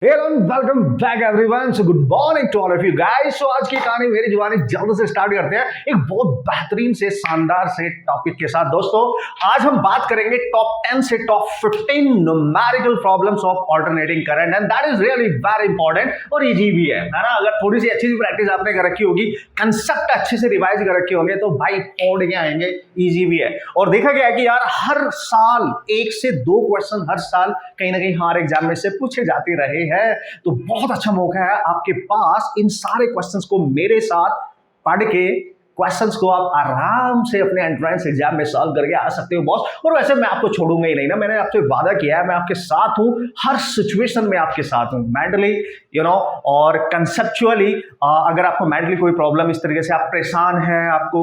Hello welcome back everyone. So good morning to all of you guys. So आज की कहानी मेरी जुबानी जल्द से स्टार्ट करते हैं एक बहुत बेहतरीन से शानदार से टॉपिक के साथ। दोस्तों आज हम बात करेंगे टॉप 10 से top 15 numerical problems of alternating current and that is really very important और इजी भी है ना। अगर थोड़ी सी अच्छी सी प्रैक्टिस आपने कर रखी होगी, कंसेप्ट अच्छे से रिवाइज कर रखे होंगे तो भाई फोड़ के आएंगे, इजी भी है। और देखा गया है कि यार हर साल 1 से 2 क्वेश्चन हर साल कहीं ना कहीं हर एग्जाम में से पूछे जाते रहे है, तो बहुत अच्छा मौका है आपके पास इन सारे क्वेश्चंस को मेरे साथ पढ़ के क्वेश्चंस को आप आराम से अपने एंट्रेंस एग्जाम में सॉल्व करके आ सकते हो बॉस। और वैसे मैं आपको छोड़ूंगा ही नहीं ना, मैंने आपसे वादा किया है मैं आपके साथ हूं, हर सिचुएशन में आपके साथ हूं, मेंटली और कंसेप्चुअली। अगर आपको मेंटली कोई प्रॉब्लम, इस तरीके से आप परेशान हैं, आपको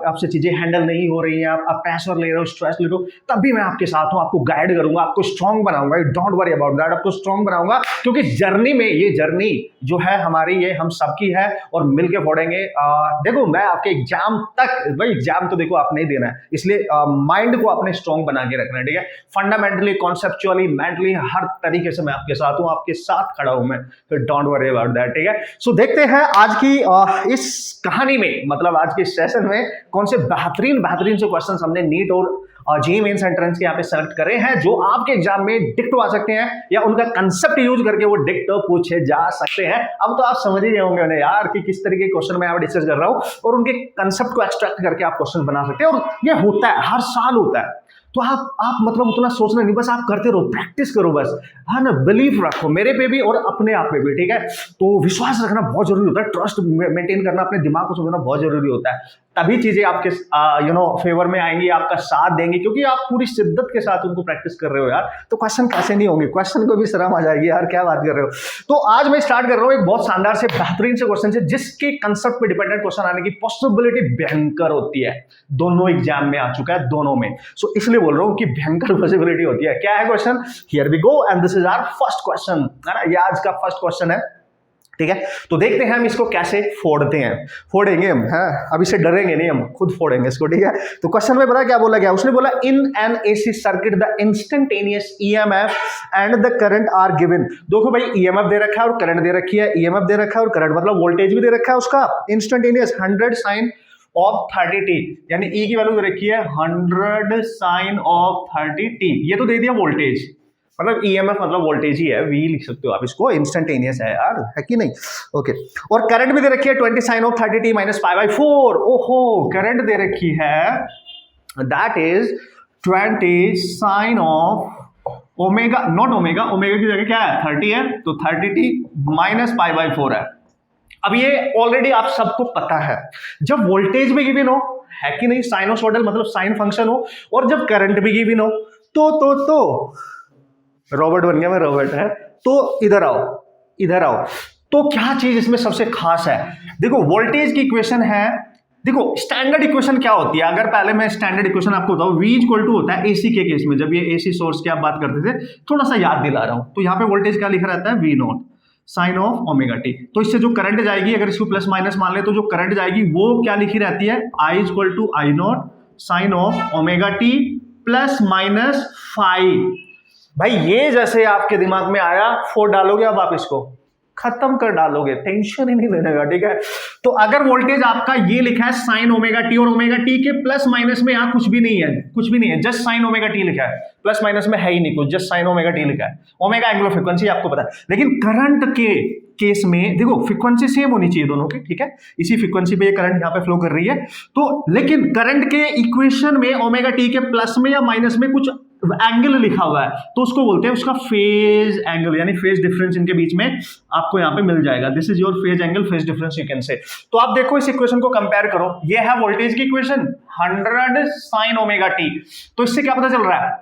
आपसे चीजें हैंडल नहीं हो रही हैं, आप प्रेशर ले रहे हो, स्ट्रेस ले रहे हो, तब भी मैं आपके साथ हूं, आपको गाइड करूंगा, आपको स्ट्रांग बनाऊंगा। डोंट वरी अबाउट दैट, आपको स्ट्रांग बनाऊंगा क्योंकि जर्नी में, ये जर्नी जो है हमारी, ये हम सबकी है और मिलके फोड़ेंगे। देखो मैं आपके एग्जाम तक, भाई एग्जाम तो देखो आप नहीं देना है, इसलिए माइंड को आपने स्ट्रांग बना के रखना है, ठीक है। फंडामेंटली, कॉन्सेप्चुअली, मेंटली, हर तरीके से मैं आपके साथ हूं, आपके साथ खड़ा हूं मैं, तो डोंट वरी अबाउट दैट, ठीक है। सो देखते हैं आज की इस कहानी में, मतलब आज के सेशन में कौन से बेहतरीन से क्वेश्चन हमने नीट और जेईई मेंस एंट्रेंस के यहाँ पे सेलेक्ट करे हैं जो आपके एग्जाम में डिक्टो आ सकते हैं या उनका कंसेप्ट यूज करके वो डिक्टो पूछे जा सकते हैं। अब तो आप समझ ही होंगे उन्हें यार कि किस तरीके के क्वेश्चन मैं यहाँ डिस्कस कर रहा हूं और उनके कंसेप्ट को एक्सट्रैक्ट करके आप क्वेश्चन बना सकते हैं। और ये होता है, हर साल होता है, तो आप मतलब उतना सोचना नहीं, बस आप करते रहो, प्रैक्टिस करो बस, है ना। बिलीव रखो मेरे पे भी और अपने आप पे भी, ठीक है। तो विश्वास रखना बहुत जरूरी होता है, ट्रस्ट मेंटेन करना, अपने दिमाग को समझना बहुत जरूरी होता है, तभी चीजें आपके फेवर में आएंगी, आपका साथ देंगे, क्योंकि आप पूरी शिद्दत के साथ उनको प्रैक्टिस कर रहे हो यार। तो क्वेश्चन कैसे नहीं होंगे, क्वेश्चन को भी शर्म आ जाएगी यार, क्या बात कर रहे हो। तो आज मैं स्टार्ट कर रहा हूं एक बहुत शानदार से बेहतरीन से क्वेश्चन से जिसके कंसेप्ट पे डिपेंडेंट क्वेश्चन आने की पॉसिबिलिटी भयंकर होती है। दोनों एग्जाम में आ चुका है, दोनों में, सो इसलिए बोल रहा हूं कि भयंकर पॉसिबिलिटी होती है। क्या है question? Here we go and this is our first question, है ना, ये आज का फर्स्ट क्वेश्चन है, ठीक है। तो देखते हैं हम इसको कैसे फोड़ते हैं, फोड़ेंगे हम, हैं, अब इसे डरेंगे नहीं, हम खुद फोड़ेंगे इसको, ठीक है। तो क्वेश्चन में पता क्या बोला गया, उसने बोला in an AC circuit the instantaneous EMF and the current are given. देखो भाई ईएमएफ दे रखा है और करंट दे रखी है, ईएमएफ दे रखा है और करंट मतलब वोल्टेज भी दे रखा है उसका, इंस्टेंटेनियस 100 साइन ऑफ 30t, यानी ई की वैल्यू दे रखी है 100 साइन ऑफ 30t, ये तो दे दिया वोल्टेज, मतलब ईएमएफ मतलब वोल्टेज ही है, वी लिख सकते हो आप इसको, इंस्टेंटेनियस है यार, है कि नहीं, ओके। और करंट भी दे रखी है 20 साइन ऑफ 30t माइनस π/4, ओहो करंट दे रखी है, that is 20 sine of omega, not omega, omega की जगह क्या है 30 है, तो 30t माइनस π/4 है। अब ये ऑलरेडी आप सबको पता है, जब वोल्टेज भी गिवन हो, है कि नहीं, साइनोसॉइडल मतलब साइन फंक्शन हो, और जब करंट भी गिवन हो, तो रॉबर्ट बन गया मैं, रॉबर्ट है, तो इधर आओ, इधर आओ। तो क्या चीज इसमें सबसे खास है, देखो वोल्टेज की इक्वेशन है, देखो स्टैंडर्ड इक्वेशन क्या होती है, अगर पहले मैं स्टैंडर्ड इक्वेशन आपको बताऊं, V इक्वल टू होता है एसी के केस में, जब ये एसी सोर्स की आप बात करते थे, थोड़ा सा याद दिला रहा हूं, तो यहाँ पे वोल्टेज क्या लिखा रहता है, V nought sine of omega t. तो इससे जो करंट जाएगी, अगर इसको प्लस माइनस मान ले, तो जो करंट जाएगी वो क्या लिखी रहती है, I equal to I nought sine of omega t plus minus 5। भाई ये जैसे आपके दिमाग में आया, फोड़ डालोगे अब आप इसको, खत्म कर डालोगे, टेंशन ही नहीं लेने का, ठीक है। तो अगर वोल्टेज आपका ये लिखा है साइन ओमेगा टी और ओमेगा टी के प्लस माइनस में यहां कुछ भी नहीं है, कुछ भी नहीं है, जस्ट साइन ओमेगा टी लिखा है, प्लस माइनस में है ही नहीं कुछ, जस्ट साइन ओमेगा टी लिखा है, ओमेगा एंगुलर फ्रीक्वेंसी आपको पता है। लेकिन करंट के केस में देखो फ्रीक्वेंसी सेम होनी चाहिए दोनों की, ठीक है, इसी फ्रीक्वेंसी पे ये करंट यहाँ पे फ्लो कर रही है, तो लेकिन करंट के इक्वेशन में ओमेगा टी के प्लस में या माइनस में कुछ एंगल लिखा हुआ है, तो उसको बोलते हैं उसका फेज एंगल, यानी फेज डिफरेंस इनके बीच में आपको यहाँ पे मिल जाएगा, this is your phase angle, phase difference you can से। तो आप देखो इस इक्वेशन को कंपेयर करो, ये है वोल्टेज की इक्वेशन 100 साइन ओमेगा टी, तो इससे क्या पता चल रहा है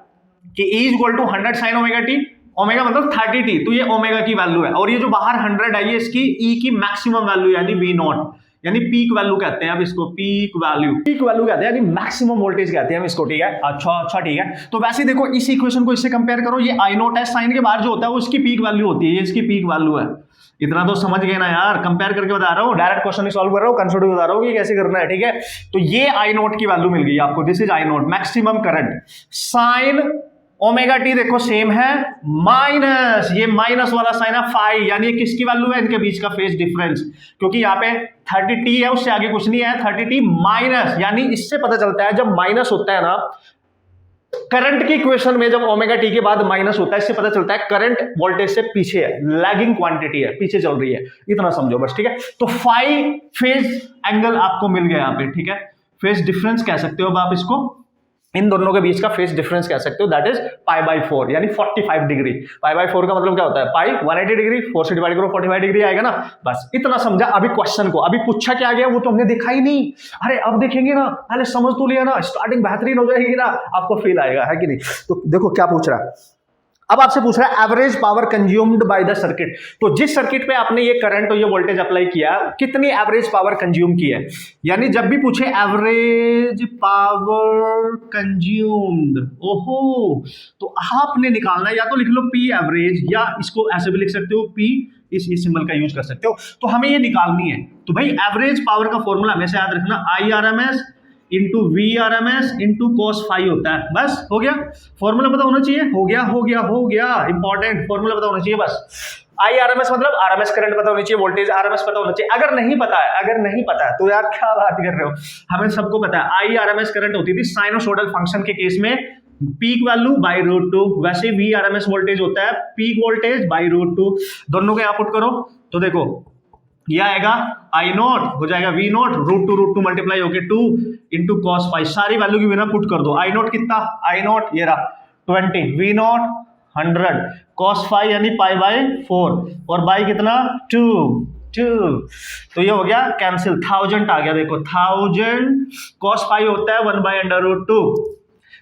कि E equal to 100 sine omega t, omega मतलब 30t, तो ये ओमेगा की वैल्यू है, और ये जो बाहर 100 है ये इसकी E की मैक्सिमम वैल्यू यानी V नॉट, यानी पीक वैल्यू कहते हैं अब इसको, पीक वैल्यू कहते हैं, यानी मैक्सिमम वोल्टेज कहते हैं हम इसको, ठीक है। अच्छा ठीक है, तो वैसे देखो इस इक्वेशन को इससे कंपेयर करो, ये आई नॉट है, साइन के बाहर जो होता है वो इसकी पीक वैल्यू होती है, ये इसकी पीक वैल्यू है, इतना तो समझ गए ना यार, कंपेयर करके बता रहा हूँ, डायरेक्ट क्वेश्चन नहीं सॉल्व कर रहा हूँ, कंसेप्ट बता रहा हूँ कि कैसे करना है, ठीक है। तो ये आई नॉट की वैल्यू मिल गई आपको, this is I not maximum current, sign omega T देखो सेम है माइनस, ये माइनस वाला साइन है फाई, यानी ये किसकी वैल्यू है, इनके बीच का फेज डिफरेंस, क्योंकि यहाँ पे 30t है, उससे आगे कुछ नहीं है, 30t माइनस, यानी इससे पता चलता है जब माइनस होता है ना करंट की इक्वेशन में, जब ओमेगा टी के बाद माइनस होता है, इससे पता चलता है करंट वोल्टेज से पीछे है, लैगिंग क्वांटिटी है, पीछे चल रही है, इतना समझो बस, ठीक है। तो फाई फेज एंगल आपको मिल गया यहाँ पे, ठीक है, फेज डिफरेंस कह सकते हो अब आप इसको, इन दोनों के बीच का फेज डिफरेंस कह सकते हो, दैट इज पाई बाई 4, यानी 45 डिग्री। पाई बाई 4 का मतलब क्या होता है, पाई 180 डिग्री, 4 से डिवाइड करो 45 डिग्री आएगा ना, बस इतना समझा। अभी क्वेश्चन को, अभी पूछा क्या गया वो तो हमने देखा ही नहीं, अरे अब देखेंगे ना, पहले समझ तो लिया ना, स्टार्टिंग बेहतरीन हो जाएगी ना, आपको फील आएगा, है कि नहीं। तो देखो क्या पूछ रहा है, अब आपसे पूछ रहा है average power consumed by the circuit. तो जिस सर्किट पे आपने ये करंट और ये वोल्टेज अप्लाई किया, कितनी एवरेज पावर कंज्यूम की है, यानी जब भी पूछे एवरेज पावर कंज्यूम्ड, ओहो, तो आपने निकालना है, या तो लिख लो पी एवरेज, या इसको ऐसे भी लिख सकते हो पी, इस सिंबल का यूज कर सकते हो। तो हमें ये निकालनी है, तो भाई एवरेज पावर का फॉर्मूला हमेशा याद रखना, I R M S into V R M S into cos phi होता है, बस हो गया, फॉर्मूला पता होना चाहिए, हो गया हो गया हो गया, इंपॉर्टेंट फॉर्मूला पता होना चाहिए बस। आई आर एम एस मतलब आर एम एस करंट पता होनी चाहिए, वोल्टेज आर एम एस पता होना चाहिए। अगर नहीं पता है, अगर नहीं पता है तो यार क्या बात कर रहे हो, हमें सबको पता है I R M S current होती थी साइनोसोडल फंक्शन के केस में peak value by root two, वैसे V R M S voltage होता है peak voltage by root two, दोनों को यहाँ पुट करो तो देखो ये आएगा आई नॉट, हो जाएगा V nought, root two multiply होके 2 इंटू कॉस फाई, सारी वैल्यू की बिना पुट कर दो। आई नॉट कितना, आई नॉट ये रहा 20, वी नॉट 100, कॉस फाई यानी पाई बाई 4, और बाई कितना 2, तो ये हो गया कैंसिल, 1000 आ गया, देखो 1000, कॉस फाई होता है 1 बाई अंडर रूट 2,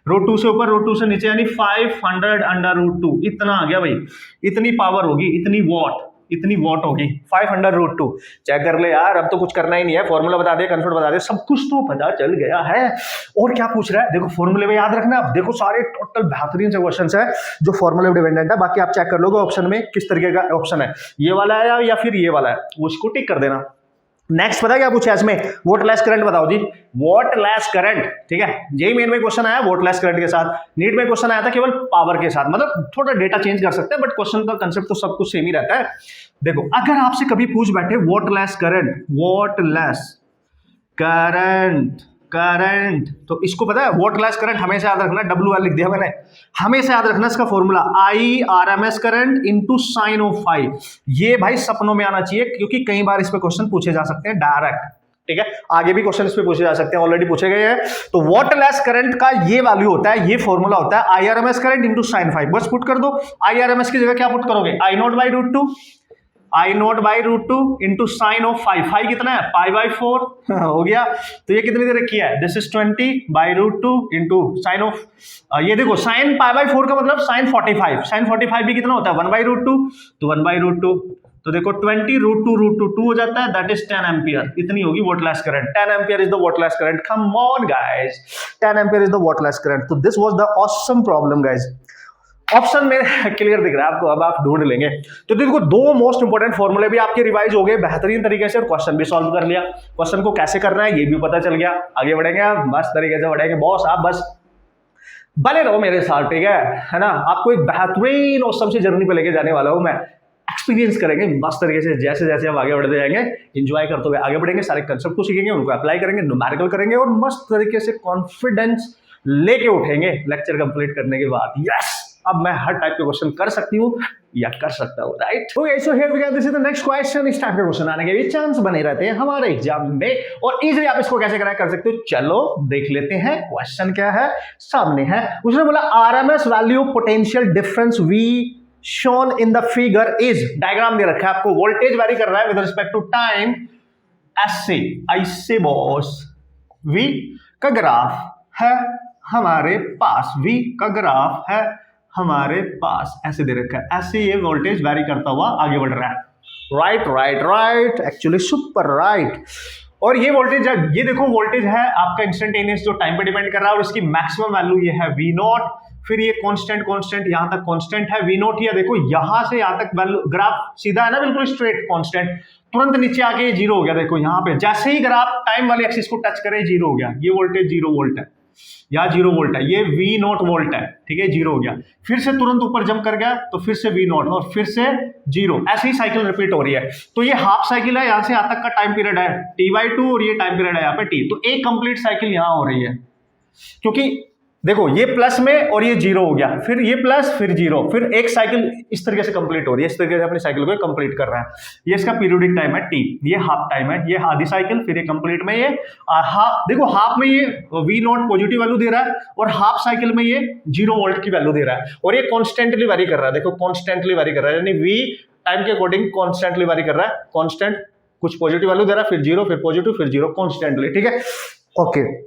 रूट 2 से ऊपर रूट 2 से नीचे, यानी 500 अंडर रूट 2, इतना आ गया भाई, इतनी पावर होगी, इतनी वॉट होगी, 500 रूट 2, चेक कर ले यार, अब तो कुछ करना ही नहीं है, फॉर्मूला बता दे, कंसेप्ट बता दे, सब कुछ तो पता चल गया है। और क्या पूछ रहा है, देखो फॉर्मूले में याद रखना, अब देखो सारे टोटल बेहतरीन से क्वेश्चंस है जो फॉर्मूले पे डिपेंडेंट है, बाकी आप चेक कर लोगे ऑप्शन में किस तरीके का ऑप्शन है, ये वाला है या फिर ये वाला है, उसको टिक कर देना। नेक्स्ट पता क्या पूछा है इसमें, वोल्टलेस करंट बताओ जी, वोल्टलेस करंट, ठीक है, यही मेन में क्वेश्चन आया वोल्टलेस करंट के साथ, नीट में क्वेश्चन आया था केवल पावर के साथ, मतलब थोड़ा डेटा चेंज कर सकते हैं बट क्वेश्चन का कंसेप्ट तो सब कुछ सेम ही रहता है। देखो अगर आपसे कभी पूछ बैठे वोल्टलेस करंट, तो इसको पता है वोल्टलेस करंट हमेशा याद रखना, WL लिख दिया मैंने, हमेशा याद रखना इसका formula I R M S current into sine of phi, ये भाई सपनों में आना चाहिए, क्योंकि कई बार इस पे क्वेश्चन पूछे जा सकते हैं डायरेक्ट, ठीक है, आगे भी क्वेश्चन इस पे पूछे जा सकते हैं, ऑलरेडी पूछे गए हैं। तो वोल्टलेस करंट का ये वैल्यू होता है, ये फॉर्मूला होता है I R M S current into sine phi, बस पुट कर दो, आई आर एम एस की जगह क्या पुट करोगे, I naught by root 2, I naught by root 2 into sine of phi, phi कितना है पाई बाई 4 हो गया, तो ये कितनी देर रखी है, this is 20 by root 2 into sine of, ये देखो साइन पाई बाई 4 का मतलब साइन 45, साइन 45 भी कितना होता है 1 बाई रूट 2, तो 1 बाई रूट 2, तो देखो 20 रूट टू हो जाता है, दैट इज 10 एम्पियर, इतनी होगी wattless current, 10 ampere is the wattless current, come on guys, 10 ampere is the wattless current. तो this was the awesome problem guys, option में क्लियर दिख रहा है आपको, अब आप ढूंढ लेंगे। तो देखो दो मोस्ट इंपोर्टेंट फॉर्मूले भी आपके रिवाइज हो गए बेहतरीन तरीके से, और क्वेश्चन भी सॉल्व कर लिया, क्वेश्चन को कैसे करना है ये भी पता चल गया, आगे बढ़ेंगे आप मस्त तरीके से बढ़ेंगे बॉस, आप बस बने रहो मेरे साथ, ठीक है ना, आपको एक बेहतरीन ऑसम सी जर्नी पे लेके जाने वाला हूं मैं, एक्सपीरियंस करेंगे मस्त तरीके से, जैसे जैसे हम आगे बढ़ते जाएंगे एंजॉय करते हुए आगे बढ़ेंगे, सारे कंसेप्ट को सीखेंगे, उनको अप्लाई करेंगे, न्यूमेरिकल करेंगे, और मस्त तरीके से कॉन्फिडेंस लेके उठेंगे लेक्चर कंप्लीट करने के बाद। यस, अब मैं हर टाइप के क्वेश्चन कर सकती हूँ या कर सकता हूँ, right. Okay, so here we go, this is the next question. इस टाइप के क्वेश्चन आने के भी चांस बने रहते हैं हमारे एग्जाम में, और इजीली आप इसको कैसे कर सकते हो, चलो देख लेते हैं। क्वेश्चन क्या है, सामने है, उसने बोला RMS value potential difference V shown in the figure is, diagram दे रखा है आपको, वोल्टेज वेरी कर रहा है विद रिस्पेक्ट टू टाइम, ऐसे बॉस, वी का ग्राफ है हमारे पास, वी का ग्राफ है हमारे पास, ऐसे दे रखा है, ऐसे ये वोल्टेज वेरी करता हुआ आगे बढ़ रहा है, राइट, एक्चुअली सुपर राइट। और ये वोल्टेज, ये देखो वोल्टेज है आपका इंस्टेंटेनियस जो टाइम पे डिपेंड कर रहा है, और इसकी मैक्सिमम वैल्यू ये है वी नॉट, फिर ये कांस्टेंट यहां तक कांस्टेंट है वी नॉट, ये देखो यहां से यहां तक वैल्यू, ग्राफ सीधा है ना बिल्कुल स्ट्रेट कांस्टेंट, तुरंत नीचे आके ये जीरो हो गया, देखो यहां पे जैसे ही ग्राफ टाइम वाले एक्सिस को टच करे जीरो हो गया, ये वोल्टेज 0 वोल्ट है, यहाँ 0 वोल्ट है, ये V0 वोल्ट है, ठीक है, 0 हो गया, फिर से तुरंत ऊपर जंप कर गया तो फिर से V0 और फिर से 0, ऐसे ही साइकिल रिपीट हो रही है। तो ये हाफ साइकिल है, यहाँ से यहाँ तक का टाइम पीरियड है T/2 और ये टाइम पीरियड है यहाँ पे T। तो एक कंप्लीट साइकिल यहाँ हो रही है, क्योंकि देखो ये प्लस में और ये 0 हो गया, फिर ये प्लस फिर 0, फिर एक साइकिल इस तरीके से कंप्लीट हो रही है, इस तरीके से अपनी साइकिल को कंप्लीट कर रहा है। ये इसका पीरियोडिक टाइम है T, ये हाफ टाइम है, ये आधी साइकिल, फिर ये कंप्लीट में ये हाफ, देखो हाफ में ये V0 पॉजिटिव वैल्यू दे रहा है और हाफ साइकिल में ये 0 वोल्ट की वैल्यू दे रहा है, और ये कॉन्स्टेंटली वेरी कर रहा है, देखो कॉन्स्टेंटली वेरी कर रहा है, यानी V टाइम के अकॉर्डिंग कॉन्स्टेंटली वेरी कर रहा है, कॉन्स्टेंट, कुछ पॉजिटिव वैल्यू दे रहा है, फिर 0, फिर पॉजिटिव, फिर 0, कॉन्स्टेंटली, ठीक है, ओके।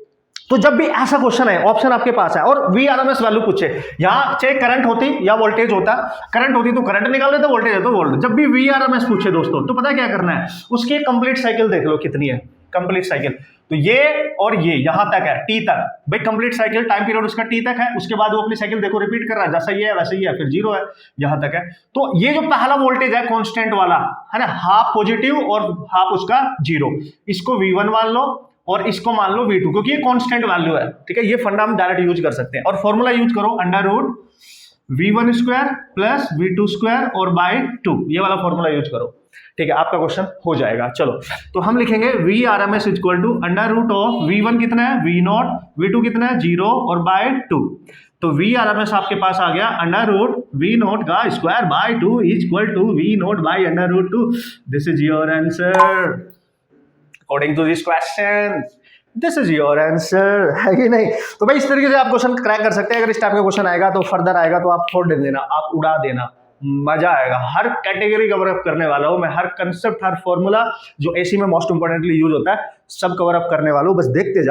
तो जब भी ऐसा क्वेश्चन है, ऑप्शन आपके पास है और Vrms वैल्यू पूछे, यहां चाहे करंट होती या वोल्टेज होता, करंट होती तो करंट निकाल लेते, वोल्टेज है तो वोल्टेज, जब भी Vrms पूछे दोस्तों तो पता क्या करना है, उसकी कंप्लीट साइकिल देख लो कितनी है, कंप्लीट साइकिल, तो ये और ये यहां तक है T तक, भाई कंप्लीट साइकिल टाइम पीरियड उसका T तक है, उसके बाद वो अपनी साइकिल देखो रिपीट कर रहा है, जैसा ये है वैसे ही है, फिर 0 है, यहां तक है। तो ये जो पहला वोल्टेज है कांस्टेंट वाला है ना, हाफ पॉजिटिव और हाफ उसका 0, इसको V1 मान लो और इसको मान लो V2, क्योंकि ये कांस्टेंट वैल्यू है, ठीक है, ये फंडा हम डायरेक्ट यूज कर सकते हैं, और फॉर्मूला यूज करो √V1 square plus V2 square और बाय 2, ये वाला फॉर्मूला यूज करो, ठीक है, आपका क्वेश्चन हो जाएगा। चलो तो हम लिखेंगे Vrms इक्वल टू √V1 कितना है V0, V2 कितना है 0 और बाय 2, तो Vrms आपके पास आ गया √V0 का square by 2 equal to V0 by √2। This is your answer according to this question, this is your answer, है कि नहीं। तो भाई इस तरीके से आप क्वेश्चन क्रैक कर सकते हैं। अगर इस टाइप का क्वेश्चन आएगा तो फर्दर आएगा तो आप छोड़ देना, आप उड़ा देना, मजा आएगा। हर कैटेगरी कवर अप करने वाला हूं मैं, हर कंसेप्ट, हर फॉर्मूला जो एसी में मोस्ट इंपोर्टेंटली यूज होता है सब कवर अप करने वाला हूं। बस देखते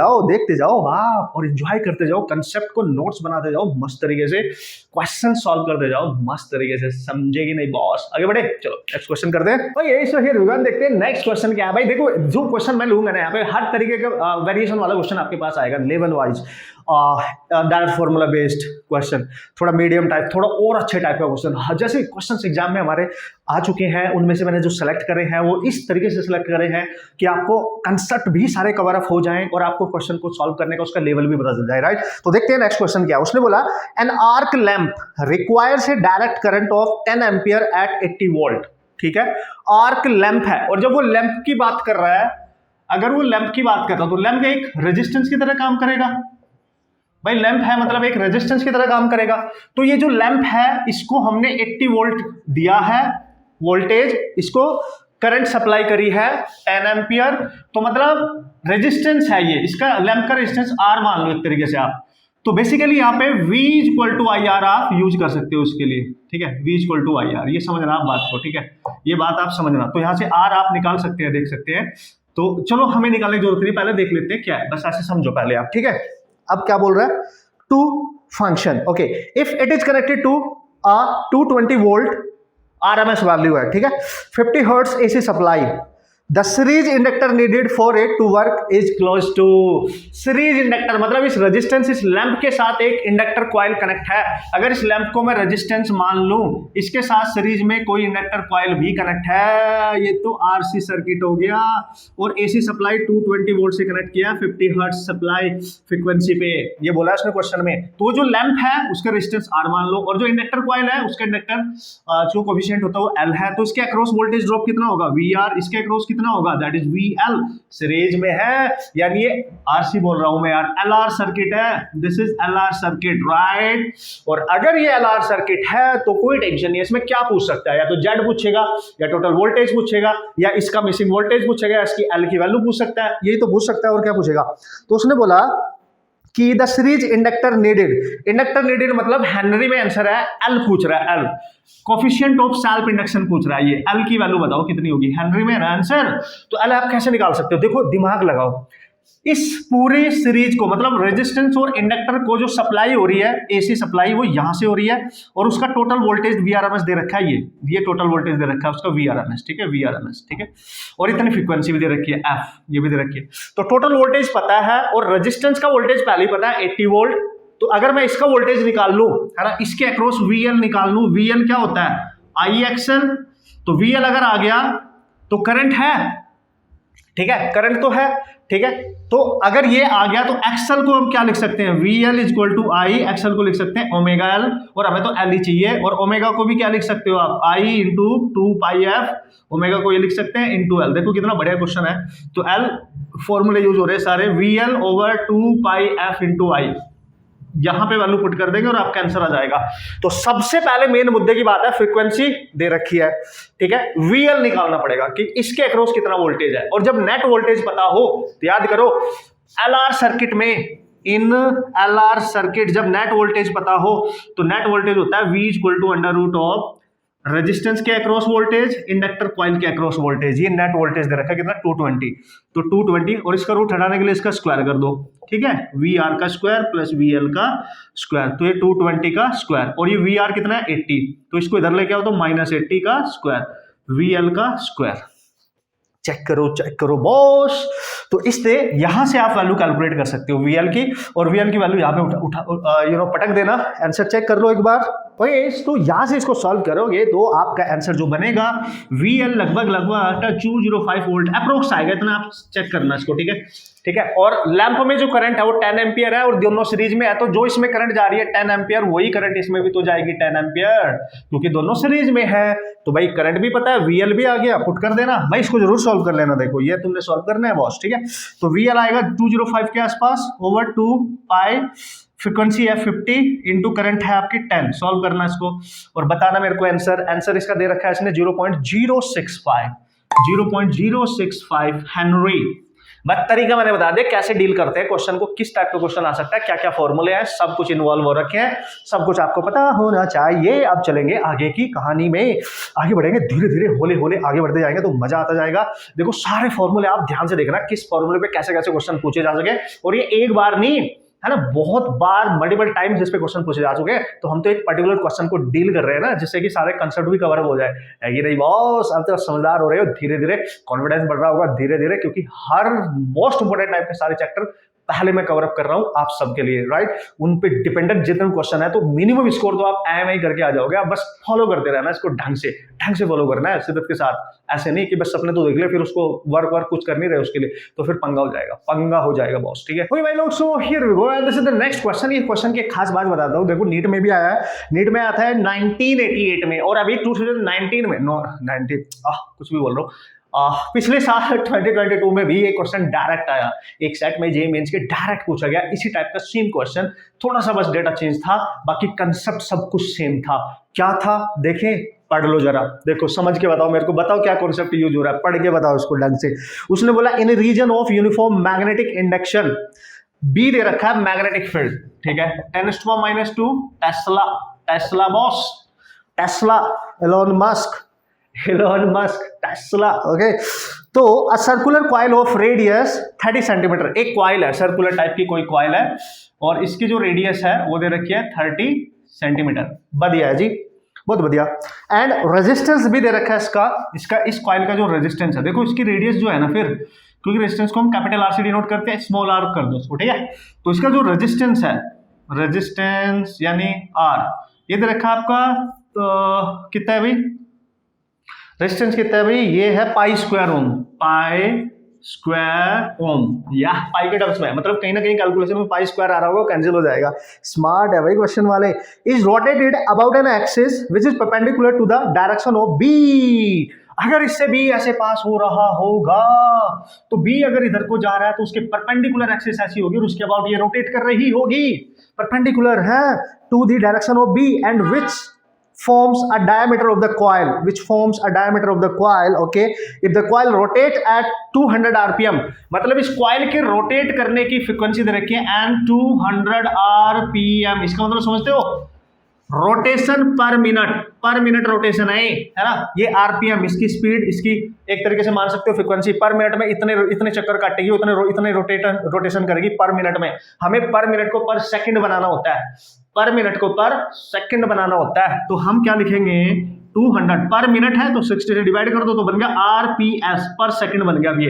जाओ आप और एंजॉय करते जाओ, कंसेप्ट को नोट्स बनाते जाओ, मस्त तरीके से क्वेश्चन सॉल्व करते जाओ, मस्त तरीके से, समझेगी नहीं बॉस। आगे बढ़े, चलो नेक्स्ट क्वेश्चन करते हैं भाई। यही सो हियर वी गो, देखते हैं नेक्स्ट क्वेश्चन क्या है। भाई देखो जो क्वेश्चन मैं लूंगा ना यहाँ पे हर तरीके का वेरिएशन वाला क्वेश्चन आपके पास आएगा, level wise, direct formula based question, थोड़ा मीडियम टाइप, थोड़ा और अच्छे टाइप का क्वेश्चन। जैसे क्वेश्चंस एग्जाम में हमारे आ चुके हैं, उनमें से मैंने जो सेलेक्ट करे हैं वो इस तरीके से सिलेक्ट करे हैं कि आपको कंसेप्ट भी सारे कवर अप हो जाएं और आपको क्वेश्चन को सॉल्व करने का उसका लेवल भी पता चल जाए, राइट। तो देखते हैं नेक्स्ट क्वेश्चन क्या है। उसने बोला an arc lamp requires a direct current of 10 ampere at 80 volt, ठीक है, आर्क लैंप है। और जब वो लैंप की बात कर रहा है, अगर वो लैंप की बात कर रहा है तो लैंप एक रेजिस्टेंस की तरह काम करेगा। भाई लैंप है मतलब एक रेजिस्टेंस की तरह काम करेगा। तो ये जो लैंप है इसको हमने 80 वोल्ट दिया है वोल्टेज, इसको करंट सप्लाई करी है 10 एम्पियर, तो मतलब रेजिस्टेंस है ये, इसका लैंप का रेजिस्टेंस R मान लो एक तरीके से आप। तो बेसिकली यहाँ पे V = IR आप यूज कर सकते हो उसके लिए, ठीक है, V = IR, ये समझना आप बात को, ठीक है, ये बात आप समझना। तो यहाँ से R आप निकाल सकते हैं, देख सकते हैं। तो चलो हमें निकालने की जरूरत नहीं, पहले देख लेते हैं क्या है, बस ऐसे समझो पहले आप, ठीक है। अब क्या बोल रहा है, to function, okay, if it is connected to 220 volt RMS value है, ठीक है, 50 hertz AC supply, the series inductor needed for it to work is close to. Series inductor मतलब इस रेजिस्टेंस, इस लैंप के साथ एक इंडक्टर कॉइल कनेक्ट है। अगर इस लैंप को मैं रेजिस्टेंस मान लूं, इसके साथ सीरीज में कोई इंडक्टर कॉइल भी कनेक्ट है, ये तो RC सर्किट हो गया। और AC सप्लाई 220 वोल्ट से कनेक्ट किया, 50 हर्ट्ज सप्लाई फ्रीक्वेंसी पे, ये बोला उसने क्वेश्चन में। तो जो लैंप है उसका रेजिस्टेंस R मान लो, और जो इंडक्टर कॉइल है उसका इंडक्टर जो कोएफिशिएंट होता है वो L है, तो इसके अक्रॉस वोल्टेज ड्रॉप कितना होगा VR, इसके अक्रॉस कितना होगा, दैट इज VL, सीरीज में है, यानी ये RC बोल रहा हूं मैं यार, LR सर्किट है, this is LR circuit, right. और अगर ये LR सर्किट है तो कोई टेंशन नहीं है, इसमें क्या पूछ सकता है, या तो Z पूछेगा, या टोटल वोल्टेज पूछेगा, या इसका मिसिंग वोल्टेज पूछेगा, या इसकी L की वैल्यू पूछ सकता है, यही तो पूछ सकता है, और क्या पूछेगा। तो उसने बोला कि द सीरीज इंडक्टर नीडेड मतलब हेनरी में आंसर है, L पूछ रहा है, L coefficient of self induction पूछ रहा है, ये L की वैल्यू बताओ कितनी होगी, हेनरी में आंसर। तो L आप कैसे निकाल सकते हो, देखो दिमाग लगाओ, इस पूरी सीरीज को मतलब रेजिस्टेंस और इंडक्टर को जो सप्लाई हो रही है AC सप्लाई, वो यहां से हो रही है, और उसका टोटल वोल्टेज Vrms दे रखा है, ये टोटल वोल्टेज दे रखा है उसका Vrms, ठीक है, Vrms, ठीक है, और इतनी फ्रीक्वेंसी भी दे रखी है F, ये भी दे रखी है। तो टोटल वोल्टेज पता है और रेजिस्टेंस का वोल्टेज पहले ही पता है 80 वोल्ट। तो अगर मैं इसका वोल्टेज निकाल लूं, है ना, इसके अक्रॉस VL निकाल लूं, VL क्या होता है IXL, तो VL अगर आ गया तो करंट है, ठीक है, करंट तो है, ठीक है। तो अगर ये आ गया तो एक्सएल को हम क्या लिख सकते हैं, VL equal to I, XL को लिख सकते हैं ओमेगा एल, और हमें तो एल ही चाहिए, और ओमेगा को भी क्या लिख सकते हो आप, आई इंटू 2πf, ओमेगा को ये लिख सकते हैं इंटू एल। देखो कितना बढ़िया क्वेश्चन है। तो एल फॉर्मूले यूज हो रहे हैं सारे, VL ओवर 2πf इंटू आई, यहां पे वैल्यू पुट कर देंगे और आपका आंसर आ जाएगा। तो सबसे पहले मेन मुद्दे की बात है, फ्रीक्वेंसी दे रखी है, ठीक है, VL निकालना पड़ेगा कि इसके अक्रॉस कितना वोल्टेज है, और जब नेट वोल्टेज पता हो तो याद करो LR सर्किट में, इन LR सर्किट जब नेट वोल्टेज पता हो तो नेट वोल्टेज होता है V equal to under root of resistance के अक्रॉस वोल्टेज, इंडक्टर कॉइल के अक्रॉस वोल्टेज। ये नेट वोल्टेज दे रखा है कितना, 220, तो 220 और इसका रूट हटाने के लिए इसका स्क्वायर कर दो, ठीक है, VR का स्क्वायर प्लस VL का स्क्वायर, तो ये 220 का स्क्वायर, और ये VR कितना है 80, तो इसको इधर लेके आओ तो -80 का स्क्वायर, VL का स्क्वायर। चेक करो बॉस। तो इससे यहां से आप वैल्यू कैलकुलेट कर सकते हो VL की, और VL की वैल्यू यहाँ पे पटक देना, आंसर चेक कर लो एक बार। तो यहां से इसको सॉल्व करोगे तो आपका आंसर जो बनेगा VL लगभग 205 वोल्ट अप्रोक्स आएगा, इतना आप चेक करना इसको, ठीक है, ठीक है। और लैंप में जो करंट है वो 10 एम्पियर है, और दोनों सीरीज में है, तो जो इसमें करंट जा रही है 10 एम्पियर, वही करंट इसमें भी तो जाएगी 10 एम्पियर, क्योंकि दोनों सीरीज में है। तो भाई करंट भी पता है, VL भी आ गया, पुट कर देना भाई, इसको जरूर सॉल्व कर लेना। देखो ये तुमने सॉल्व करना है बॉस, ठीक है। तो VL आएगा 205 के आसपास ओवर 2π, फ्रीक्वेंसी है 50 इंटू करंट है आपकी 10। सॉल्व करना इसको और बताना मेरे को आंसर इसका दे रखा है इसने 0.065 हेनरी। बस तरीका मैंने बता दिया कैसे डील करते हैं क्वेश्चन को, किस टाइप का क्वेश्चन आ सकता है, क्या क्या फॉर्मूले हैं, सब कुछ इन्वॉल्व हो रखे हैं, सब कुछ आपको पता होना चाहिए। अब चलेंगे आगे की कहानी में, आगे बढ़ेंगे धीरे धीरे, होले होले आगे बढ़ते जाएंगे तो मजा आता जाएगा। देखो सारे फॉर्मूले आप ध्यान से देखना, किस फॉर्मूले पे कैसे कैसे क्वेश्चन पूछे जा सके, और ये एक बार नहीं है ना, बहुत बार मल्टीपल टाइम्स इस पे क्वेश्चन पूछे जा चुके हैं। तो हम तो एक पर्टिकुलर क्वेश्चन को डील कर रहे हैं ना, जिससे कि सारे कंसेप्ट भी कवर हो जाए। है कि नहीं बॉस? अब तो समझदार हो रहे हो, धीरे धीरे कॉन्फिडेंस बढ़ रहा होगा धीरे धीरे, क्योंकि हर मोस्ट इंपोर्टेंट टाइप के सारे चैप्टर पहले मैं कवर अप कर रहा हूं आप सबके लिए, राइट। उन पे डिपेंडेंट जितने क्वेश्चन है तो मिनिमम स्कोर तो आप एम करके आ जाओगे। आप बस फॉलो करते रहना इसको, ढंग से फॉलो करना है, शिद्दत के साथ। ऐसे नहीं कि बस सपने तो देख ले फिर उसको वर्क कुछ कर नहीं रहे उसके लिए, तो फिर पंगा हो जाएगा बॉस, ठीक है भाई लोग। So here we go, this is the next question. ये क्वेश्चन की एक खास बात बताता हूँ, देखो नीट में भी आया है, नीट में आता है 1988 में, और अभी 2019 में कुछ भी बोल रहा हूँ, पिछले साल 2022 में भी एक क्वेश्चन डायरेक्ट आया, एक सेट में जेईई मेंस के डायरेक्ट पूछा गया इसी टाइप का सेम क्वेश्चन, थोड़ा सा बस डेटा चेंज था, बाकी कंसेप्ट सब कुछ सेम था। क्या था देखें, पढ़ लो जरा, देखो समझ के बताओ मेरे को, बताओ क्या कॉन्सेप्ट यूज हो रहा है, पढ़ के बताओ इसको ढंग से। उसने बोला in region of uniform magnetic induction, B दे रखा है मैग्नेटिक फील्ड, ठीक है, 10⁻², tesla boss, tesla, Elon Musk, tesla, okay. तो a circular coil of radius 30 centimetre, एक कॉइल है, सर्कुलर टाइप की कोई कॉइल है, और इसकी जो रेडियस है वो दे रखी है 30 सेंटीमीटर। बढ़िया है जी, बहुत बढ़िया। एंड रेजिस्टेंस भी दे रखा है इसका इस कॉइल का जो रेजिस्टेंस है, देखो इसकी रेडियस जो है ना, फिर क्योंकि रेजिस्टेंस को हम कैपिटल आर से डिनोट करते हैं, स्मॉल आर कर दो उसको, ठीक है। तो इसका जो रेजिस्टेंस है, रेजिस्टेंस यानी आर, ये दे रखा है आपका, तो कितना है भाई, रेजिस्टेंस कितना है भाई, ये है π² ओम, या पाई के टर्म्स में, मतलब कहीं ना कहीं कैलकुलेशन में π² आ रहा होगा, कैंसिल हो जाएगा। स्मार्ट है भाई क्वेश्चन वाले। Is rotated about an axis which is perpendicular to the direction of B. अगर इससे बी ऐसे पास हो रहा होगा तो बी अगर इधर को जा रहा है तो उसके परपेंडिकुलर एक्सिस ऐसी होगी और उसके अबाउट ये रोटेट कर रही होगी, परपेंडिकुलर है to the direction of B, and which forms a diameter of the coil, okay, if the coil rotate at 200 rpm, मतलब इस कॉइल के रोटेट करने की फ्रीक्वेंसी दे रखी है and 200 rpm, इसका मतलब समझते हो, रोटेशन पर मिनट रोटेशन है ना, ये आरपीएम, इसकी स्पीड, इसकी एक तरीके से मान सकते हो फ्रीक्वेंसी, पर मिनट में इतने चक्कर काटेगी, इतने रोटेशन करेगी पर मिनट में। हमें पर मिनट को पर सेकंड बनाना होता है, पर मिनट को पर सेकंड बनाना होता है, तो हम क्या लिखेंगे, 200 पर मिनट है तो 60 से डिवाइड कर दो तो बन गया आरपीएस, पर सेकंड बन गया। अब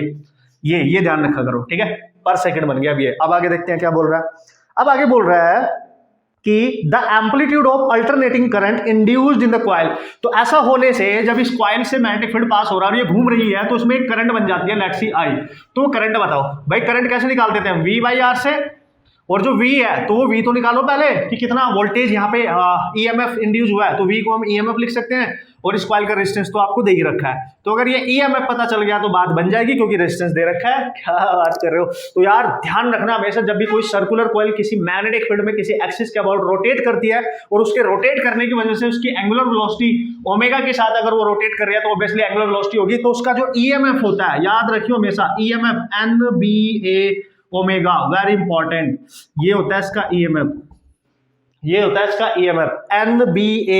ये ध्यान रखा करो, ठीक है, पर सेकंड बन गया। अब आगे देखते हैं क्या बोल रहा है। अब आगे बोल रहा है कि the amplitude of alternating current induced in the coil. तो ऐसा होने से जब इस कॉइल से मैग्नेटिक फील्ड पास हो रहा है और ये घूम रही है तो उसमें एक करंट बन जाती है, लेट्स सी आई। तो करंट बताओ भाई, करंट कैसे निकालते थे हम, V बाई आर से, और जो V है तो वो V तो निकालो पहले कि कितना वोल्टेज यहाँ पे EMF इंड्यूस हुआ है, तो V को हम EMF लिख सकते हैं, और इस कॉइल का रेजिस्टेंस तो आपको दे ही रखा है। तो अगर ये EMF पता चल गया तो बात बन जाएगी, क्योंकि रेजिस्टेंस दे रखा है। क्या बात कर रहे हो। तो यार ध्यान रखना हमेशा, जब भी कोई सर्कुलर कॉइल किसी मैग्नेटिक फील्ड में किसी एक्सिस के अबाउट रोटेट करती है और उसके रोटेट करने की वजह से उसकी एंगुलर वेलोसिटी ओमेगा के साथ अगर वो रोटेट कर रही है तो ऑब्वियसली एंगुलर वेलोसिटी होगी, तो उसका जो EMF होता है, याद रखियो हमेशा EMF NBA omega, very important, ये होता है इसका EMF, ये होता है इसका EMF NBA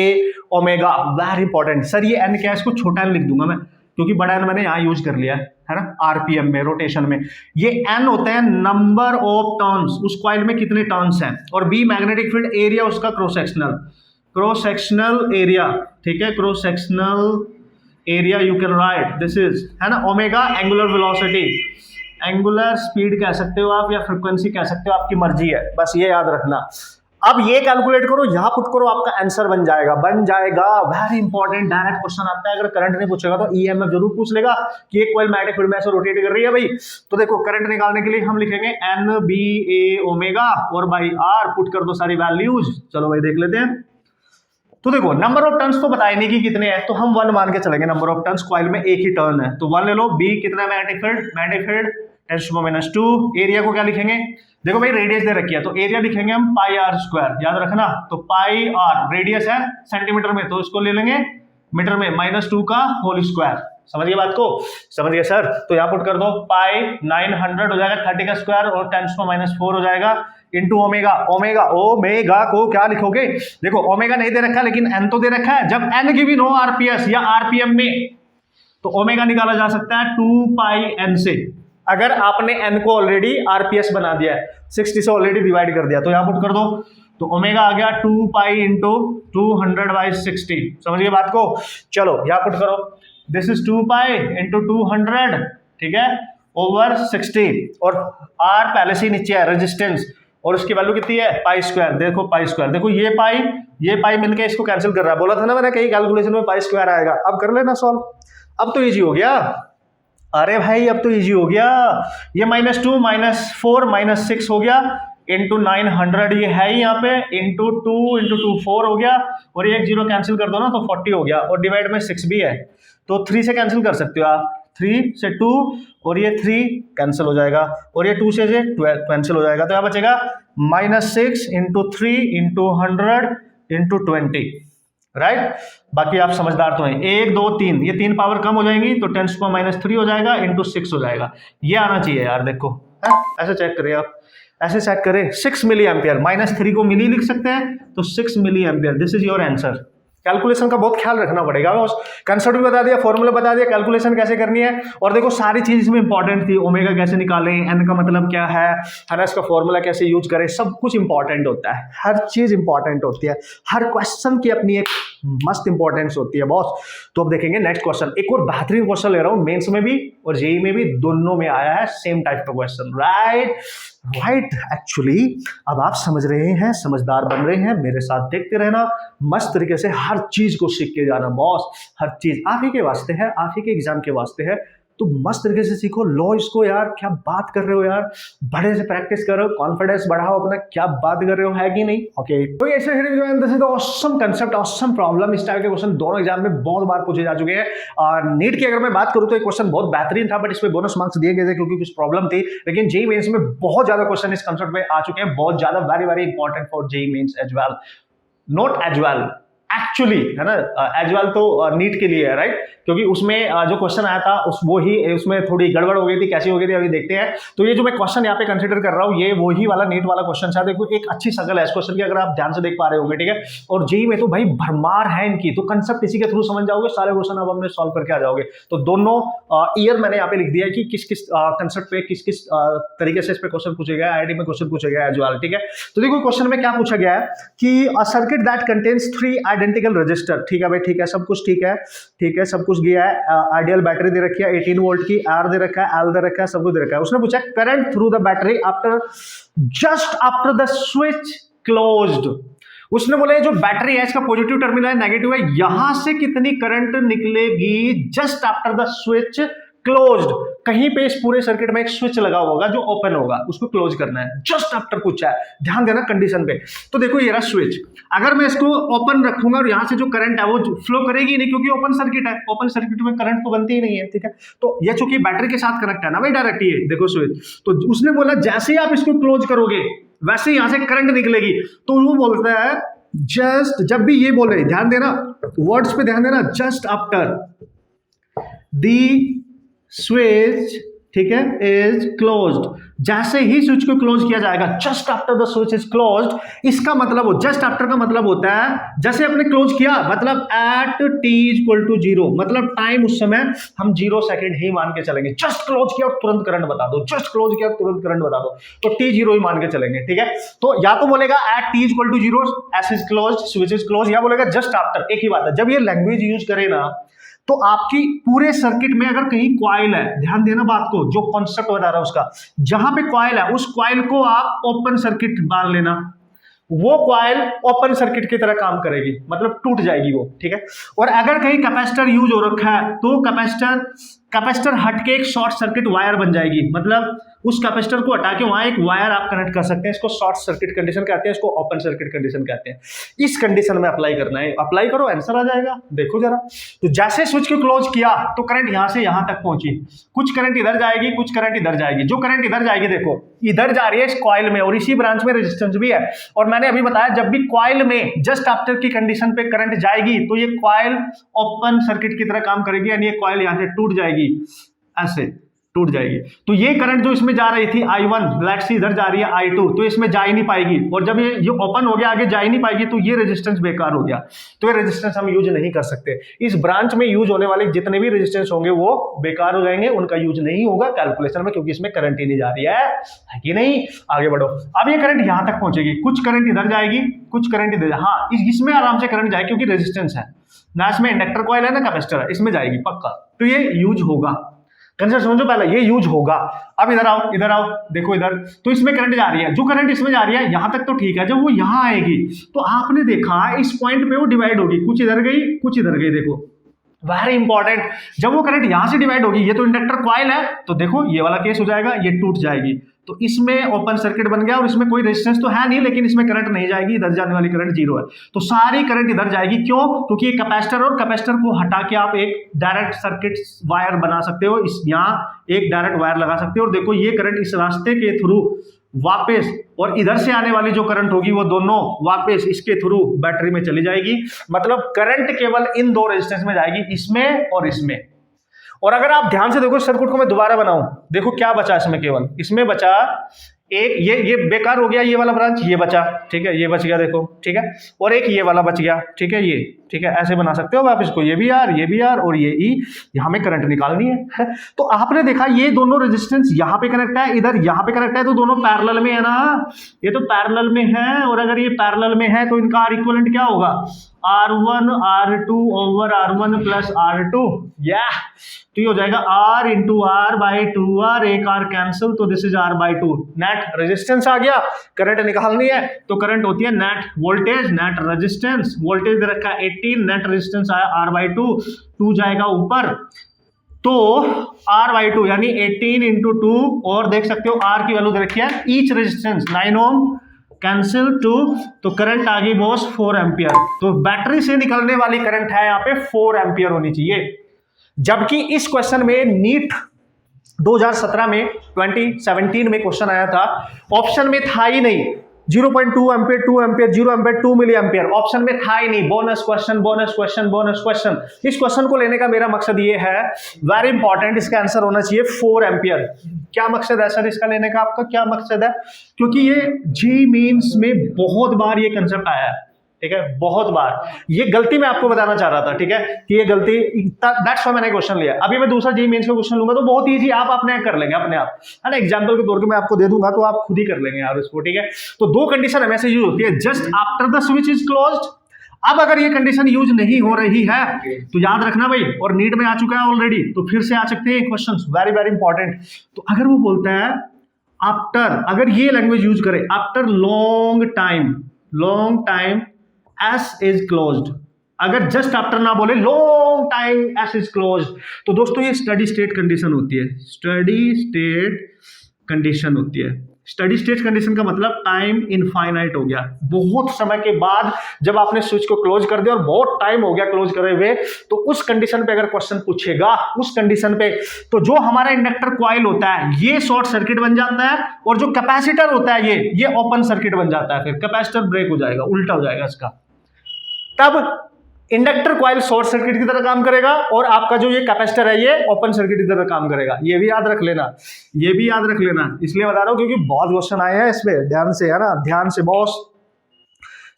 omega, very important. Sir ये N क्या है, इसको छोटा n लिख दूंगा मैं, क्योंकि बड़ा N मैंने यहां यूज कर लिया है ना, RPM में, रोटेशन में। ये N होता है नंबर ऑफ टर्न्स, उस कॉइल में कितने टर्न्स हैं, और B मैग्नेटिक फील्ड एरिया उसका क्रॉस सेक्शनल एरिया, ठीक है, cross sectional area you can write this is, है ना। Omega angular velocity, angular speed कह सकते हो आप या फ्रीक्वेंसी कह सकते हो, आपकी मर्जी है, बस ये याद रखना। अब ये कैलकुलेट करो, यहां पुट करो, आपका आंसर बन जाएगा। वेरी इंपॉर्टेंट, डायरेक्ट क्वेश्चन आता है। अगर करंट नहीं पूछेगा तो EMF जरूर पूछ लेगा कि एक कॉइल मैग्नेटिक फील्ड में ऐसे रोटेट कर रही है भाई। तो देखो करंट निकालने के लिए हम लिखेंगे NBA ओमेगा और बाई आर, पुट कर दो सारी वैल्यूज। चलो भाई देख लेते हैं। तो देखो नंबर ऑफ टर्न्स तो बताए नहीं कि कितने हैं, तो हम 1 मान के चलेंगे। नंबर ऑफ टर्न्स, कॉइल में एक ही टर्न है तो 1 ले लो। B कितना है मैग्नेटिक फील्ड 10⁻²। एरिया को क्या लिखेंगे, देखो भाई रेडियस दे रखी है तो एरिया लिखेंगे हम पाई आर स्क्वायर, याद रखना। तो पाई आर, रेडियस है सेंटीमीटर में तो इसको ले लेंगे मीटर में, -2 का होल स्क्वायर। समझिए बात को, समझिए सर। तो यहाँ पुट कर दो, पाई 900 हो जाएगा 30 का स्क्वायर, और 10⁻4 हो जाएगा इंटू ओमेगा। ओमेगा को क्या लिखोगे, देखो ओमेगा नहीं दे रखा लेकिन एन तो दे रखा है। जब एन गिवन हो आरपीएस या आरपीएम में तो ओमेगा निकाला जा सकता है 2 पाई एन से। अगर आपने एन को ऑलरेडी आरपीएस बना दिया है, 60 से ऑलरेडी डिवाइड कर दिया, तो यहां पुट कर दो, तो ओमेगा आ गया 2 पाई इंटू 200/60। समझिए बात को। चलो यहां पुट करो, दिस इज 2 पाई इंटू 200, ठीक है, ओवर 60, और आर पहले से ही नीचे है रेजिस्टेंस, और उसकी वैल्यू कितनी है पाई स्क्वायर। देखो पाई स्क्वायर, देखो ये पाई मिलके इसको कैंसिल कर रहा है। बोला था ना मैंने कई कैलकुलेशन में पाई स्क्वायर आएगा। अब कर लेना सॉल्व, अब तो इजी हो गया। अरे भाई अब तो इजी हो गया। ये -2 -4 -6 हो गया इंटू 900, ये है ही यहाँ पे, इंटू 2 इंटू 2 4 हो गया, और ये एक जीरो कैंसिल कर दो ना तो 40 हो गया, और डिवाइड में 6 भी है तो 3 से कैंसिल कर सकते हो आप। 3 से 2 और ये 3 कैंसिल हो जाएगा, और ये 2 से 12 कैंसिल हो जाएगा, तो यहाँ बचेगा -6 इंटू 3 इंटू 100 इंटू 20, राइट। बाकी आप समझदार तो हैं। 1 2 3, ये 3 पावर कम हो जाएंगी तो 10⁻³ हो जाएगा इंटू 6 हो जाएगा। ये आना चाहिए यार, देखो ऐसे चेक करिए आप, ऐसे चेक करें। 6 मिली एम्पियर, -3 को मिली लिख सकते हैं तो 6 milli ampere, this is your answer. Calculation का बहुत ख्याल रखना पड़ेगा। कंसेप्ट भी बता दिया, फॉर्मूला बता दिया, कैलकुलेशन कैसे करनी है, और देखो सारी चीज इसमें इंपॉर्टेंट थी। ओमेगा कैसे निकालें, एन का मतलब क्या है ना, इसका फॉर्मूला कैसे यूज करें, सब कुछ इंपॉर्टेंट होता है। हर चीज इंपॉर्टेंट होती है, हर क्वेश्चन की अपनी एक मस्त इंपॉर्टेंस होती है बॉस। तो अब देखेंगे नेक्स्ट क्वेश्चन। एक और बेहतरीन क्वेश्चन ले रहा हूं, मेंस में भी और जेईई में भी, दोनों में आया है सेम टाइप का क्वेश्चन, राइट। एक्चुअली अब आप समझ रहे हैं, समझदार बन रहे हैं, मेरे साथ देखते रहना, मस्त तरीके से हर चीज को सीख के जाना बॉस। हर चीज आप ही के वास्ते है, आप ही के एग्जाम के वास्ते है, तो मस्त तरीके से सीखो। लो इसको यार, क्या बात कर रहे हो यार, बड़े से प्रैक्टिस करो, कॉन्फिडेंस बढ़ाओ अपना, क्या बात कर रहे हो, है कि नहीं। ओके तो ऐसे ऑसम कंसेप्ट, ऑसम प्रॉब्लम, इस टाइप के क्वेश्चन दोनों एग्जाम में बहुत बार पूछे जा चुके हैं। और नीट की अगर मैं बात करूं तो एक क्वेश्चन बहुत बेहतरीन था, बट इसमें बोनस मार्क्स दिए गए थे क्योंकि कुछ प्रॉब्लम थी। लेकिन जेईई मेंस में बहुत ज्यादा क्वेश्चन इस कंसेप्ट में आ चुके हैं, बहुत ज्यादा, very important for JEE Mains as well, not as well actually, है ना। एज वेल तो नीट के लिए है, राइट, क्योंकि उसमें जो क्वेश्चन आया था उसमें थोड़ी गड़बड़ हो गई थी, कैसी हो गई थी अभी देखते हैं। तो ये जो मैं क्वेश्चन यहाँ पे कंसीडर कर रहा हूँ, ये वही वाला नीट वाला क्वेश्चन था। देखो एक अच्छी शकल है इस क्वेश्चन की, अगर आप ध्यान से देख पा रहे होंगे, ठीक है। और जेईई में तो भाई भरमार है इनकी, तो कंसेप्ट इसी के थ्रू समझ जाओगे, सारे क्वेश्चन अब हमने सॉल्व करके आ जाओगे। तो दोनों ईयर मैंने यहाँ पे लिख दिया है कि किस किस कंसेप्ट पे किस किस तरीके से इस पे क्वेश्चन पूछे गए, आईआईटी में क्वेश्चन पूछे गए एज वेल, ठीक है। तो देखो क्वेश्चन में क्या पूछा गया है कि a circuit that contains 3 identical register, ठीक है भाई, ठीक है, सब कुछ ठीक है, ठीक है, सब कुछ दिया है। आइडियल बैटरी दे रखी है 18 वोल्ट की, आर दे रखा है, एल दे रखा है, सब कुछ दे रखा है। उसने पूछा current through the battery after just after the switch closed. उसने बोला ये जो बैटरी है इसका पॉजिटिव टर्मिनल है, नेगेटिव है, यहां से कितनी करंट निकलेगी just after the switch closed. कहीं पे इस पूरे सर्किट में एक स्विच लगा होगा जो ओपन होगा, उसको क्लोज करना है, जस्ट आफ्टर पूछा है, ध्यान देना कंडीशन पे। तो देखो ये रहा स्विच, अगर मैं इसको ओपन रखूंगा और यहां से जो करंट है वो फ्लो करेगी नहीं, क्योंकि ओपन सर्किट है, ओपन सर्किट में करंट तो बनती ही नहीं है, ठीक है। तो ये चूंकि बैटरी के साथ कनेक्ट है ना भाई डायरेक्ट, ये देखो स्विच, तो उसने बोला जैसे ही आप इसको क्लोज करोगे वैसे यहां से करंट निकलेगी। तो वो बोलता है जस्ट, जब भी ये बोले, ध्यान देना वर्ड्स पे ध्यान देना, जस्ट आफ्टर दी स्विच, ठीक है, इज क्लोज्ड, जैसे ही स्विच को क्लोज किया जाएगा, just after the switch is closed, इसका मतलब हो, जस्ट आफ्टर का मतलब होता है जैसे आपने क्लोज किया, मतलब एट t इक्वल टू 0, मतलब टाइम उस समय हम 0 सेकंड ही मान के चलेंगे। जस्ट क्लोज किया और तुरंत करंट बता दो, जस्ट क्लोज किया तुरंत करंट बता दो, तो t 0 ही मान के चलेंगे, ठीक है। तो या तो बोलेगा at t equal to 0 s is closed, switch is close, या बोलेगा जस्ट आफ्टर, एक ही बात है। जब ये लैंग्वेज यूज करे ना, तो आपकी पूरे सर्किट में अगर कहीं कॉइल है, ध्यान देना बात को, जो कॉन्सेप्ट बता रहा है उसका, जहां पे कॉइल है उस कॉइल को आप ओपन सर्किट मान लेना, वो कॉइल ओपन सर्किट की तरह काम करेगी, मतलब टूट जाएगी वो, ठीक है। और अगर कहीं कैपेसिटर यूज हो रखा है तो कैपेसिटर हट के एक शॉर्ट सर्किट वायर बन जाएगी, मतलब उस कैपेसिटर को हटा के वहां एक वायर आप कनेक्ट कर सकते हैं, इसको शॉर्ट सर्किट कंडीशन कहते हैं, इसको ओपन सर्किट कंडीशन कहते हैं। इस कंडीशन में अप्लाई करना है, अप्लाई करो आंसर आ जाएगा। देखो जरा, तो जैसे स्विच को क्लोज किया तो करंट यहां से यहां तक पहुंची, कुछ करंट इधर जाएगी, कुछ करंट इधर जाएगी, जो करंट इधर जाएगी देखो इधर जा रही है इस कॉइल में, और इसी ब्रांच में रेजिस्टेंस भी है। और मैंने अभी बताया जब भी कॉइल में जस्ट आफ्टर की कंडीशन पे करंट जाएगी तो ये कॉइल ओपन सर्किट की तरह काम करेगी, यानी ये कॉइल यहां से टूट जाएगी, ऐसे टूट जाएगी। तो ये करंट जो इसमें जा रही थी I1, लेट्स सी इधर जा रही है I2, तो इसमें जा ही नहीं पाएगी, और जब ये ओपन हो गया आगे जा ही नहीं पाएगी, तो ये रेजिस्टेंस बेकार हो गया, तो ये रेजिस्टेंस हम यूज नहीं कर सकते। इस ब्रांच में यूज होने वाले जितने भी रेजिस्टेंस होंगे वो बेकार हो जाएंगे, उनका यूज नहीं होगा कैलकुलेशन में, क्योंकि इसमें करंट ही नहीं जा रही है कि नहीं। आगे बढ़ो, अब ये करंट यहां तक पहुंचेगी, कुछ करंट इधर जाएगी, कुछ करंट इधर, हाँ इसमें आराम से करंट जाएगी क्योंकि रेजिस्टेंस है ना, इसमें इंडक्टर कॉइल है ना कैपेसिटर है, इसमें जाएगी पक्का, तो ये यूज होगा। कंसेप्ट समझो पहले, ये यूज होगा। अब इधर आओ, देखो इधर, तो इसमें करंट जा रही है, जो करंट इसमें जा रही है यहां तक तो ठीक है, जब वो यहां आएगी तो आपने देखा इस पॉइंट पे वो डिवाइड होगी, कुछ इधर गई कुछ इधर गई, देखो वेरी इंपॉर्टेंट, जब वो करंट यहां से डिवाइड होगी, ये तो इंडक्टर कॉइल है, तो देखो ये वाला केस हो जाएगा, ये टूट जाएगी, तो इसमें ओपन सर्किट बन गया, और इसमें कोई रेजिस्टेंस तो है नहीं, लेकिन इसमें करंट नहीं जाएगी, इधर जाने वाली करंट 0 है, तो सारी करंट इधर जाएगी। क्यों? क्योंकि ये कैपेसिटर, और कैपेसिटर को हटा के आप एक डायरेक्ट सर्किट वायर बना सकते हो, इस यहां एक डायरेक्ट वायर लगा सकते हो, और देखो ये करंट इस रास्ते के थ्रू वापस, और इधर से आने वाली जो करंट होगी वो दोनों वापस इसके थ्रू बैटरी में चली जाएगी, मतलब करंट केवल इन दो रेजिस्टेंस में जाएगी, इसमें और इसमें। और अगर आप ध्यान से देखो सर्किट को मैं दोबारा बनाऊं, देखो क्या बचा इसमें, केवल इसमें बचा एक, ये बेकार हो गया, ये वाला ब्रांच ये बचा, ठीक है, ये बच गया देखो, ठीक है, और एक ये वाला बच गया, ठीक है, ये ठीक है, ऐसे बना सकते हो आप इसको, ये भी आर और ये ई, यहाँ में करंट निकालनी है। तो आपने देखा ये दोनों रेजिस्टेंस यहाँ पे कनेक्ट है, इधर यहाँ पे कनेक्ट है, तो दोनों पैरेलल में है ना, ये तो पैरेलल में है, और अगर ये पैरेलल में है तो इनका R इक्विवेलेंट क्या होगा, R1 R2 over R1 plus R2, या तो ये हो जाएगा R into R by 2R, एक R कैंसिल, तो this is R by 2, net resistance आ गया, करंट निकालनी है, तो करंट होती है net voltage, net resistance, voltage दे रखा है 18, नेट रेजिस्टेंस आया R बाई 2 जाएगा ऊपर, तो R बाई 2 यानी 18 इंटू 2, और देख सकते हो R की वैल्यू दे रखी है, ईच रेजिस्टेंस 9 ओम कैंसिल 2, तो करंट आ गई बॉस 4 एम्पियर। तो बैटरी से निकलने वाली करंट है यहाँ पे 4 एम्पियर होनी चाहिए, जबकि इस क्वेश्चन में नीट 2017 में 2017 में क्वेश्चन आया था, ऑप्शन में था ही नहीं 0.2 ampere, 2 ampere, 0 ampere, 2 milli ampere, option में था ही नहीं, bonus question bonus question bonus question. इस क्वेश्चन को लेने का मेरा मकसद ये है, वेरी इंपॉर्टेंट, इसका आंसर होना चाहिए 4 एम्पियर। क्या मकसद है सर इसका लेने का, आपका क्या मकसद है? क्योंकि ये जी मीन्स में बहुत बार ये कंसेप्ट आया है, ठीक है, बहुत बार। ये गलती मैं आपको बताना चाह रहा था, ठीक है, कि ये गलती, दैट्स व्हाई मैंने क्वेश्चन लिया। अभी मैं दूसरा जी मेंस का क्वेश्चन लूंगा तो बहुत इजी, आप अपने कर लेंगे अपने आप, है ना, एग्जांपल के तौर पे मैं आपको दे दूंगा तो आप खुद ही कर लेंगे यार इसको, ठीक है। तो दो कंडीशन हमेशा यूज होती है, just after the switch is closed. अब अगर ये कंडीशन यूज नहीं हो रही है तो याद रखना भाई, और नीट में आ चुका है ऑलरेडी, तो फिर से आ सकते हैं क्वेश्चन, वेरी वेरी इंपॉर्टेंट। तो अगर वो बोलता है आफ्टर, अगर ये लैंग्वेज यूज करे, after long time S is closed, अगर जस्ट आफ्टर ना बोले long time S is closed, तो दोस्तों ये स्टडी स्टेट कंडीशन होती है, स्टडी स्टेट कंडीशन होती है। स्टडी स्टेट कंडीशन का मतलब टाइम इनफाइनाइट हो गया, बहुत समय के बाद जब आपने स्विच को क्लोज कर दिया और बहुत टाइम हो गया क्लोज करे हुए, तो उस कंडीशन पे अगर क्वेश्चन पूछेगा उस कंडीशन पे, तो जो हमारा इंडक्टर कॉइल होता है ये शॉर्ट सर्किट बन जाता है, और जो कैपेसिटर होता है ये ओपन सर्किट बन जाता है, फिर कैपेसिटर ब्रेक हो जाएगा, उल्टा हो जाएगा इसका। तब इंडक्टर कॉइल शॉर्ट सर्किट की तरह काम करेगा और आपका जो ये कैपेसिटर है ये ओपन सर्किट की तरह काम करेगा। ये भी याद रख लेना, ये भी याद रख लेना, इसलिए बता रहा हूं क्योंकि बहुत क्वेश्चन आए हैं इस पे, ध्यान से, है ना, ध्यान से बॉस,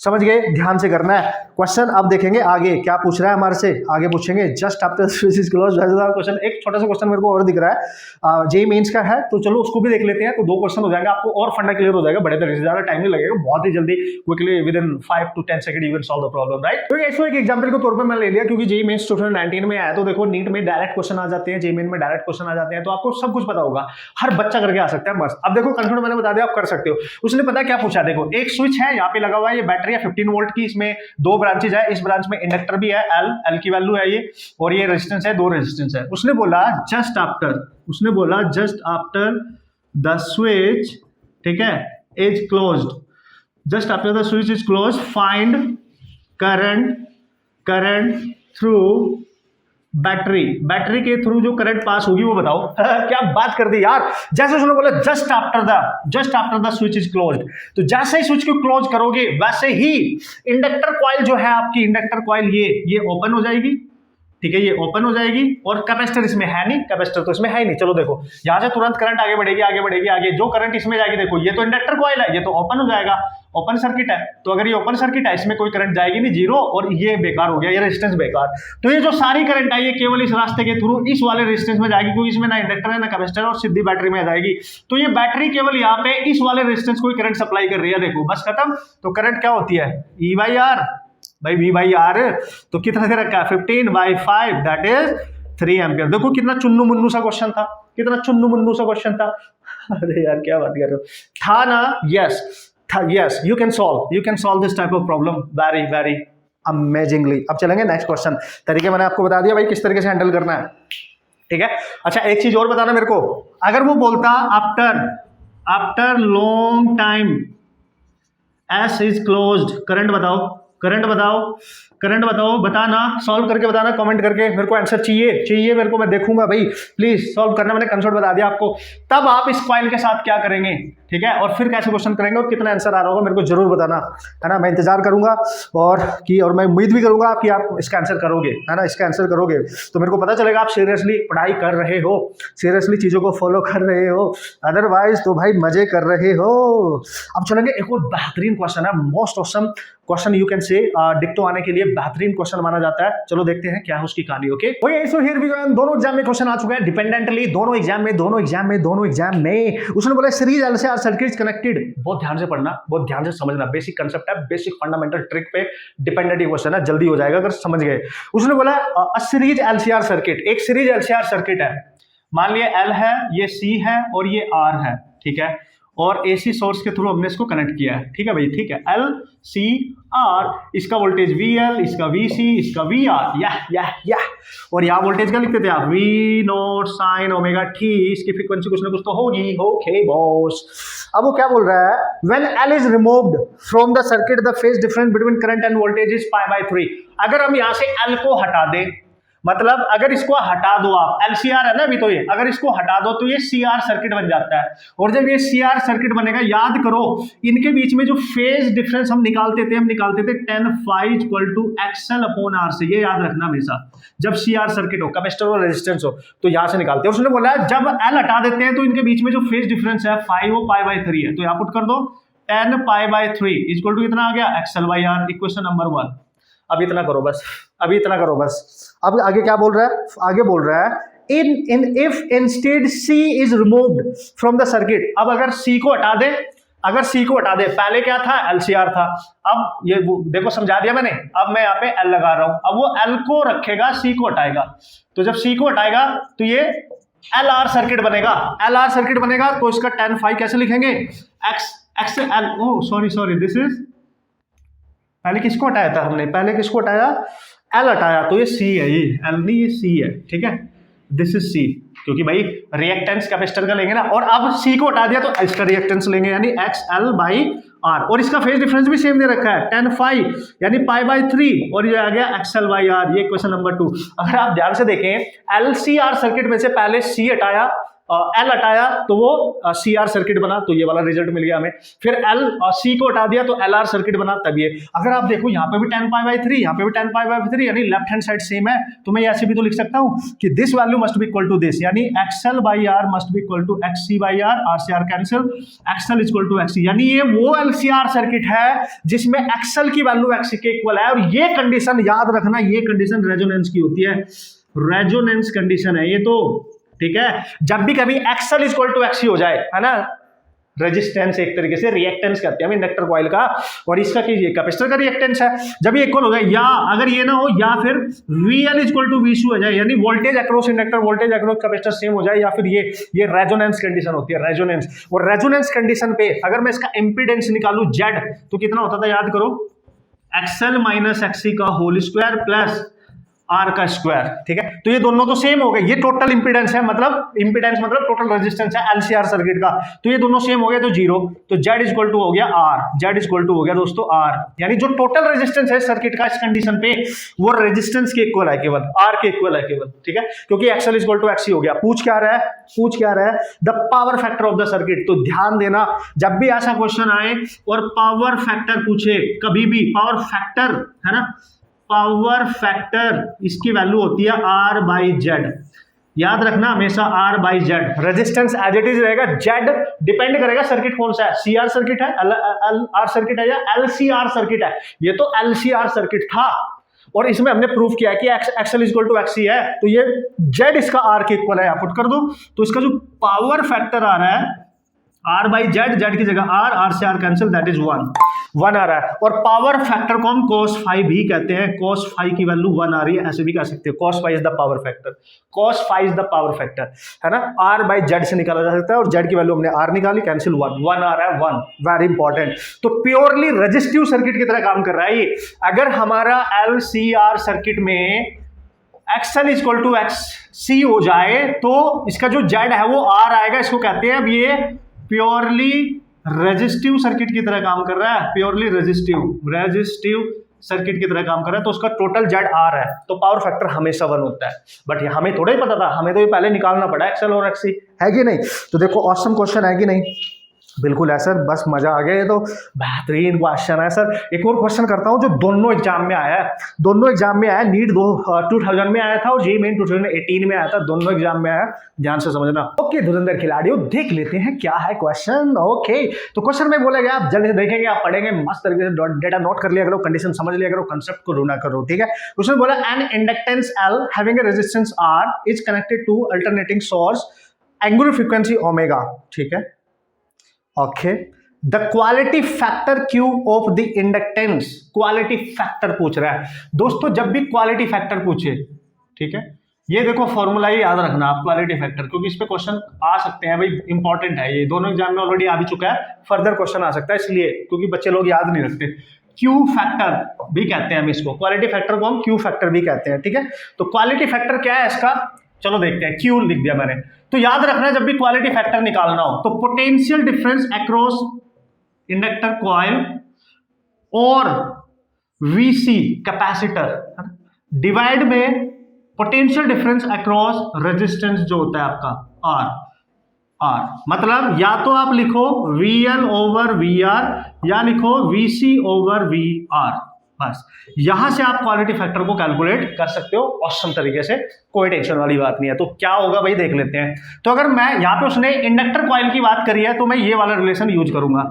समझ गए, ध्यान से करना है क्वेश्चन। अब देखेंगे आगे क्या पूछ रहा है हमारे से, आगे पूछेंगे just after switch is closed question. एक छोटा सा क्वेश्चन मेरे को और दिख रहा है, जेईई मेंस का है, तो चलो उसको भी देख लेते हैं, तो 2 क्वेश्चन हो जाएंगे, आपको और फंडा क्लियर हो जाएगा बड़े तरीके से, ज्यादा टाइम नहीं लगेगा, बहुत ही जल्दी quickly with in 5 to 10 second you can solve the problem, right. तो इसको एक एग्जांपल के तौर पे मैं ले लिया क्योंकि जेईई मेंस 2019 में आया, तो देखो नीट में डायरेक्ट क्वेश्चन आ जाते हैं, जेईई मेन में डायरेक्ट क्वेश्चन आ जाते हैं, तो आपको सब कुछ पता होगा, हर बच्चा करके आ सकता है मस्त। अब देखो कंसेप्ट मैंने बता दिया, आप कर सकते हो। उसने पता क्या पूछा, देखो एक स्विच है यहाँ पे लगा हुआ है, ये बैटरी है 15 वोल्ट की, इसमें 2 ब्रांचेज है, इस ब्रांच में इंडक्टर भी है, एल की वैल्यू है ये, और ये रेजिस्टेंस है, 2 रेजिस्टेंस है। उसने बोला जस्ट आफ्टर द स्विच, ठीक है, is closed, just after the switch is closed find current through battery के थ्रू जो करंट पास होगी वो बताओ। क्या बात कर दी यार, जैसे उसने बोला just after the switch is closed, तो जैसे ही स्विच को क्लोज करोगे वैसे ही इंडक्टर कॉइल जो है आपकी, इंडक्टर कॉइल ये ओपन हो जाएगी, ठीक है, ये ओपन हो जाएगी, और कैपेसिटर इसमें है नहीं, कैपेसिटर तो इसमें है ही नहीं। चलो देखो यहां से तुरंत करंट आगे बढ़ेगी, आगे जो करंट इसमें जाएगी, देखो ये तो इंडक्टर कॉइल है, ये तो ओपन हो जाएगा, ओपन सर्किट है, तो अगर ये ओपन सर्किट है इसमें कोई करंट जाएगी नहीं, 0, और ये बेकार हो गया, ये रेजिस्टेंस बेकार। तो ये जो सारी करंट आई है केवल इस रास्ते के थ्रू इस वाले रेजिस्टेंस में जाएगी, क्योंकि इसमें ना इंडक्टर है ना कैपेसिटर, और सीधी बैटरी में आ जाएगी। तो ये बैटरी केवल यहाँ पे इस वाले रेजिस्टेंस को करंट सप्लाई कर रही है, देखो बस खत्म। तो करंट क्या होती है, ई बाई आर, भाई वी बाई आर, तो कितना दे रखा है 15/5 दैट इज 3 एम्पियर। देखो कितना चुन्नू मुन्नू सा क्वेश्चन था, कितना चुन्नू मुन्नू सा क्वेश्चन था। अरे यार क्या बात कर रहे हो, था ना, yes you can solve this type of problem very very amazingly. अब चलेंगे नेक्स्ट क्वेश्चन, तरीके मैंने आपको बता दिया भाई किस तरीके से हैंडल करना है, ठीक है। अच्छा एक चीज और बताना मेरे को, अगर वो बोलता after long time S is closed, current बताओ, बताना, सॉल्व करके बताना, कमेंट करके, मेरे को आंसर चाहिए मेरे को, मैं देखूंगा भाई, प्लीज सॉल्व करना। मैंने कंसेप्ट बता दिया आपको, तब आप इस कॉइल के साथ क्या करेंगे, ठीक है, और फिर कैसे क्वेश्चन करेंगे और कितना आंसर आ रहा होगा मेरे को जरूर बताना, है ना। मैं इंतजार करूंगा और मैं उम्मीद भी करूंगा कि आप इसका आंसर करोगे, है ना, इसका आंसर करोगे, तो मेरे को पता चलेगा आप सीरियसली पढ़ाई कर रहे हो, सीरियसली चीजों को फॉलो कर रहे हो, अदरवाइज तो भाई मजे कर रहे हो। अब चलेंगे एक और बेहतरीन क्वेश्चन है, most awesome question you can say, डिक्टो आने के लिए बेहतरीन क्वेश्चन माना जाता है। चलो देखते हैं क्या है उसकी कहानी, okay. So here we go, दोनों एग्जाम में क्वेश्चन आ चुका है डिपेंडेंटली, दोनों एग्जाम में उसने बोला सीरीज एलसीआर सर्किट्स कनेक्टेड। बहुत ध्यान से पढ़ना, बहुत ध्यान से समझना, बेसिक कांसेप्ट है, बेसिक फंडामेंटल ट्रिक पे डिपेंडेंट क्वेश्चन है, जल्दी हो जाएगा अगर समझ गए। उसने बोला सीरीज एलसीआर सर्किट, एक सीरीज एलसीआर सर्किट है, मान लिया एल है, ये सी है और ये आर है, ठीक है, और एसी सोर्स के थ्रू हमने इसको कनेक्ट किया है, ठीक है भाई, ठीक है, एल सी आर, इसका वोल्टेज वी एल, इसका वी सी, इसका वी आर, या और यहाँ वोल्टेज क्या लिखते थे आप, V nought sine omega t, इसकी फ्रीक्वेंसी कुछ ना कुछ तो होगी, ओके बॉस। अब वो क्या बोल रहा है, when L is removed from the circuit the phase difference between current and voltage is π/3। अगर हम यहाँ से एल को हटा दें, मतलब अगर इसको हटा दो आप, एलसीआर है ना अभी, तो ये अगर इसको हटा दो तो ये सीआर सर्किट बन जाता है, और जब ये सीआर सर्किट बनेगा, याद करो इनके बीच में जो फेज डिफरेंस हम निकालते थे tan phi = XL/R से, ये याद रखना हमेशा, जब सीआर सर्किट हो, कैपेसिटर और रेजिस्टेंस हो, तो यहां से निकालते हैं। उसने बोला जब एल हटा देते हैं तो इनके बीच में जो फेज डिफरेंस है फाई, वो π/3 है, तो यहां पुट कर दो tan π/3 = कितना आ गया, XL/R, इक्वेशन नंबर 1। अब इतना करो बस, अब आगे क्या बोल रहा है, आगे बोल रहा है if instead C is removed from the circuit. अब अगर सी को हटा दे, पहले क्या था, एलसीआर था, अब ये देखो समझा दिया मैंने, अब मैं यहाँ पे एल लगा रहा हूं, अब वो एल को रखेगा, सी को हटाएगा, तो जब सी को हटाएगा तो ये एल आर सर्किट बनेगा, तो इसका tan phi कैसे लिखेंगे, XL, सॉरी दिस इज पहले किसको हटाया था हमने, पहले किसको हटाया, एल हटाया, तो ये सी है, ये एल नहीं ये सी है, ठीक है, दिस इज सी, क्योंकि भाई रिएक्टेंस कैपेसिटर का लेंगे ना, और अब सी को हटा दिया तो इसका रिएक्टेंस लेंगे, यानी एक्स एल बाई आर, और इसका फेज डिफरेंस भी सेम दे रखा है 10 फाई यानी पाई बाई 3, और ये आ गया एक्सएल बाई आर, ये क्वेश्चन नंबर 2। अगर आप ध्यान से देखें एलसीआर सर्किट में से पहले सी हटाया, एल हटाया तो वो सी आर सर्किट बना, तो ये वाला रिजल्ट मिल गया हमें, फिर एल सी को हटा दिया तो एल आर सर्किट बना, तब ये। अगर आप देखो यहाँ पे भी 10 पाई बाई 3, यहाँ पे भी 10 पाई बाई 3, यानी लेफ्ट हैंड साइड सेम है, तो मैं ऐसे भी तो लिख सकता हूँ कि this value must be equal to this, यानी XL by R must be equal to X C by R से R cancel, XL equal to X C, यानी ये वो एलसीआर सर्किट है जिसमें एक्सएल की वैल्यू एक्स के इक्वल है, और ये कंडीशन याद रखना, ये कंडीशन रेजोनेंस की होती है, रेजोनेंस कंडीशन है ये तो, ठीक है। जब भी कभी एक्सएल इक्वल टू एक्स हो जाए, है ना, रेजिस्टेंस एक तरीके से रिएक्टेंस कहते हैं इंडक्टर कॉइल का, और इसका ये कैपेसिटर का रिएक्टेंस है, जब ये इक्वल हो जाए, या अगर ये ना हो, या फिर VL इक्वल टू V हो जाए, यानी voltage across inductor voltage across capacitor same हो जाए, या फिर ये रेजोनेंस कंडीशन होती है, रेजोनेंस। और रेजोनेंस कंडीशन पे अगर मैं इसका इंपीडेंस निकालू Z, तो कितना होता था याद करो, XL माइनस XC का होल स्क्वायर प्लस आर का स्क्वायर, ठीक है। तो ये दोनों तो सेम हो गए, ये टोटल इंपीडेंस है, मतलब इंपीडेंस मतलब टोटल रेजिस्टेंस है एलसीआर सर्किट का, तो ये दोनों सेम हो गए तो 0, तो Z इक्वल टू हो गया R, Z इक्वल टू हो गया दोस्तों R, यानी जो टोटल रेजिस्टेंस है सर्किट का इस कंडीशन पे वो रेजिस्टेंस के इक्वल है केवल, R के इक्वल है केवल, ठीक है, क्योंकि एक्सएल इक्वल टू एक्स हो गया। पूछ क्या रहा है the power factor of the circuit, तो ध्यान देना जब भी ऐसा क्वेश्चन आए और पावर फैक्टर पूछे, कभी भी पावर फैक्टर, है ना, पावर फैक्टर इसकी वैल्यू होती है R बाई जेड, याद रखना हमेशा R by Z, resistance as it is रहेगा, जेड डिपेंड करेगा सर्किट कौन सा है, CR सर्किट है, LR सर्किट है या LCR सर्किट है, ये तो LCR सर्किट था, और इसमें हमने प्रूफ किया है कि एक्सएल इक्वल टू एक्सी है, तो ये जेड इसका R के इक्वल है, आप पुट कर दो, तो इसका जो पावर फैक्टर आ रहा है R बाई जेड, जेड की जगह R से R कैंसिल, दैट इज 1 आ रहा है, और पावर फैक्टर को हम cos फाई भी कहते हैं, cos फाई की वैल्यू 1 आ रही है, ऐसे भी कह सकते हो, cos phi is the power factor, cos phi is the power factor, है ना, R बाई जेड से निकाला जा सकता है, और जेड की वैल्यू हमने R निकाली, कैंसिल 1 आ रहा है, 1, वेरी इंपॉर्टेंट। तो प्योरली रेजिस्टिव सर्किट की तरह काम कर रहा है ये। अगर हमारा LCR सर्किट में एक्सएल इक्वल टू एक्स सी हो जाए तो इसका जो जेड है वो R आएगा, इसको कहते हैं, अब ये प्योरली रेजिस्टिव सर्किट की तरह काम कर रहा है, प्योरली रेजिस्टिव सर्किट की तरह काम कर रहा है, तो उसका टोटल जेड R है, तो पावर फैक्टर हमेशा 1 होता है। बट हमें थोड़ा ही पता था, हमें तो ये पहले निकालना पड़ा एक्सएल और एक्सी, है कि नहीं। तो देखो ऑसम क्वेश्चन है कि नहीं, बिल्कुल है सर, बस मजा आ गया, ये तो बेहतरीन क्वेश्चन है सर। एक और क्वेश्चन करता हूं जो दोनों एग्जाम में आया है, दोनों एग्जाम में आया, नीट 2000 में आया था और जेईई मेन 2018 में आया था, दोनों एग्जाम में आया, ध्यान से समझना। ओके धुरंधर खिलाड़ियों, देख लेते हैं क्या है क्वेश्चन। ओके तो क्वेश्चन में बोला गया, आप जल्दी से देखेंगे, आप पढ़ेंगे, मस्त तरीके से डेटा नोट कर लिया करो, कंडीशन समझ लिया करो, कंसेप्ट को ढूंढा करो, ठीक है। क्वेश्चन बोला an inductance L having a resistance R is connected to alternating source angular frequency omega, ठीक है। Okay the quality factor Q of the inductance, quality factor पूछ रहा है दोस्तों, जब भी क्वालिटी फैक्टर पूछे, ठीक है, ये देखो फॉर्मूला ही याद रखना आप, क्वालिटी फैक्टर, क्योंकि इस पे क्वेश्चन आ सकते हैं भाई, इंपॉर्टेंट है ये, दोनों एग्जाम में ऑलरेडी आ भी चुका है, फर्दर क्वेश्चन आ सकता है, इसलिए क्योंकि बच्चे लोग याद नहीं रखते। Q फैक्टर भी कहते हैं हम इसको, क्वालिटी फैक्टर को हम Q फैक्टर भी कहते हैं, ठीक है। तो क्वालिटी फैक्टर क्या है इसका, चलो देखते हैं, Q लिख दिया मैंने। तो याद रखना जब भी क्वालिटी फैक्टर निकालना हो तो potential difference across inductor coil और VC कैपेसिटर डिवाइड में पोटेंशियल डिफरेंस अक्रॉस रेजिस्टेंस जो होता है आपका R, मतलब या तो आप लिखो VL ओवर VR या लिखो VC ओवर VR, बस यहां से आप क्वालिटी फैक्टर को कैलकुलेट कर सकते हो ऑसम तरीके से, कोई टेंशन वाली बात नहीं है। तो क्या होगा भाई देख लेते हैं। तो अगर मैं यहाँ पे उसने इंडक्टर कॉइल की बात करी है तो मैं ये वाला रिलेशन यूज करूंगा,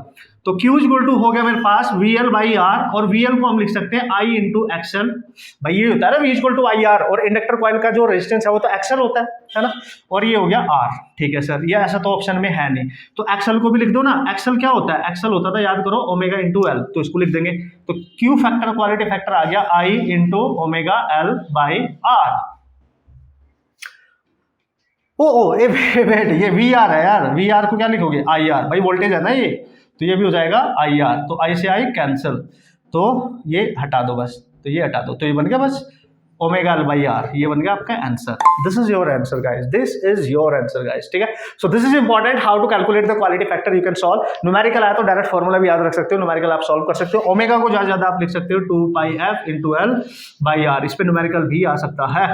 तो Q इक्वल टू हो गया मेरे पास VL बाई R, और VL को हम लिख सकते हैं I इंटू एक्सएल, भाई ये होता है ना V इक्वल टू IR, और इंडक्टर कॉइल का जो रेजिस्टेंस है वो तो एक्सएल होता है ना, और ये हो गया R, ठीक है सर, ये ऐसा तो ऑप्शन में है नहीं, तो एक्सएल को भी लिख दो ना। एक्सएल क्या होता है, एक्सएल होता था याद करो ओमेगा इंटू L, तो इसको लिख देंगे, तो Q फैक्टर क्वालिटी फैक्टर आ गया I into omega L by R। A wait, ये VR है यार, VR को क्या लिखोगे IR, भाई वोल्टेज है ना ये, तो ये भी हो जाएगा IR, तो I से I कैंसिल, तो ये हटा दो बस, तो ये हटा दो, तो ये बन गया बस ओमेगा एल बाई आर, ये बन गया आपका answer. This is your answer guys, this is your answer guys, ठीक है। So this is important, how to calculate the quality factor you can solve. Numerical आया तो डायरेक्ट फॉर्मूला भी याद रख सकते हो, न्यूमेरिकल आप सॉल्व कर सकते हो। ओमेगा को ज्यादा ज्यादा आप लिख सकते हो 2 pi F into L by R, इस पे न्यूमेरिकल भी आ सकता है,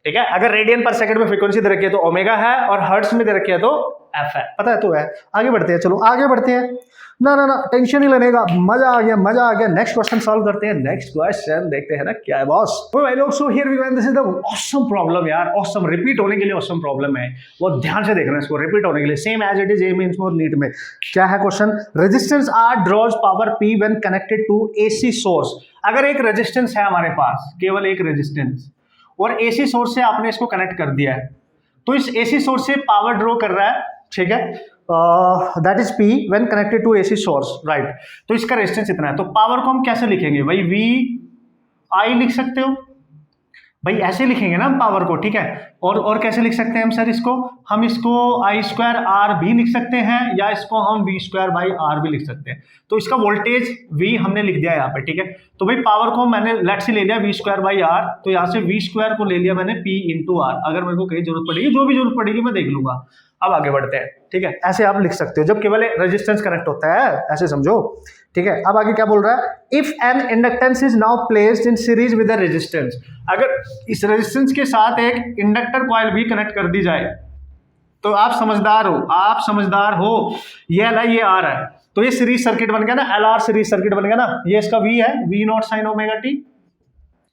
ठीक है। अगर रेडियन पर सेकंड में फ्रीक्वेंसी दे रखी है तो ओमेगा है, और हर्ट्ज में दे रखी है तो एफ है, पता है तो है। आगे बढ़ते हैं, चलो आगे बढ़ते हैं, ना ना ना टेंशन नहीं लेने का, मजा आ गया मजा आ गया। नेक्स्ट क्वेश्चन सॉल्व करते हैं, नेक्स्ट क्वेश्चन देखते हैं ना क्या है बॉस। भाई लोग, so here we go, this is the awesome problem यार, ऑसम रिपीट होने के लिए ऑसम प्रॉब्लम है, वो ध्यान से देखना इसको, रिपीट होने के लिए same as it is a means more NEET में। क्या है question, resistance R draws power P when connected to AC source. अगर एक रेजिस्टेंस है हमारे पास, केवल एक रेजिस्टेंस, और एसी सोर्स से आपने इसको कनेक्ट कर दिया है, तो इस एसी सोर्स से पावर ड्रॉ कर रहा है, ठीक है, that is P when connected to AC source, right. तो इसका रेजिस्टेंस इतना है, तो पावर को हम कैसे लिखेंगे भाई, वी आई लिख सकते हो भाई, ऐसे लिखेंगे ना हम पावर को, ठीक है। और कैसे लिख सकते हैं हम सर इसको, हम इसको आई स्क्वायर आर भी लिख सकते हैं, या इसको हम वी स्क्वायर बाई आर भी लिख सकते हैं। तो इसका वोल्टेज वी हमने लिख दिया यहाँ पे, ठीक है। तो भाई पावर को मैंने लेट से ले लिया वी स्क्वायर बाई आर, तो यहाँ से वी स्क्वायर को ले लिया मैंने पी इंटू आर। अगर मेरे को कहीं जरूरत पड़ेगी, जो भी जरूरत पड़ेगी मैं देख लूंगा। अब आगे बढ़ते हैं, ठीक है, ऐसे आप लिख सकते हो जब केवल रेजिस्टेंस कनेक्ट होता है, ऐसे समझो, ठीक है। अब आगे क्या बोल रहा है, if an inductance is now placed in series with the resistance, अगर इस रेजिस्टेंस के साथ एक इंडक्टर कॉइल भी कनेक्ट कर दी जाए, तो आप समझदार हो, आप समझदार हो, ये एल आई ये आर है, तो ये सीरीज सर्किट बन गया ना, एल आर सीरीज सर्किट बन गया ना। ये इसका वी है, V nought sine omega t,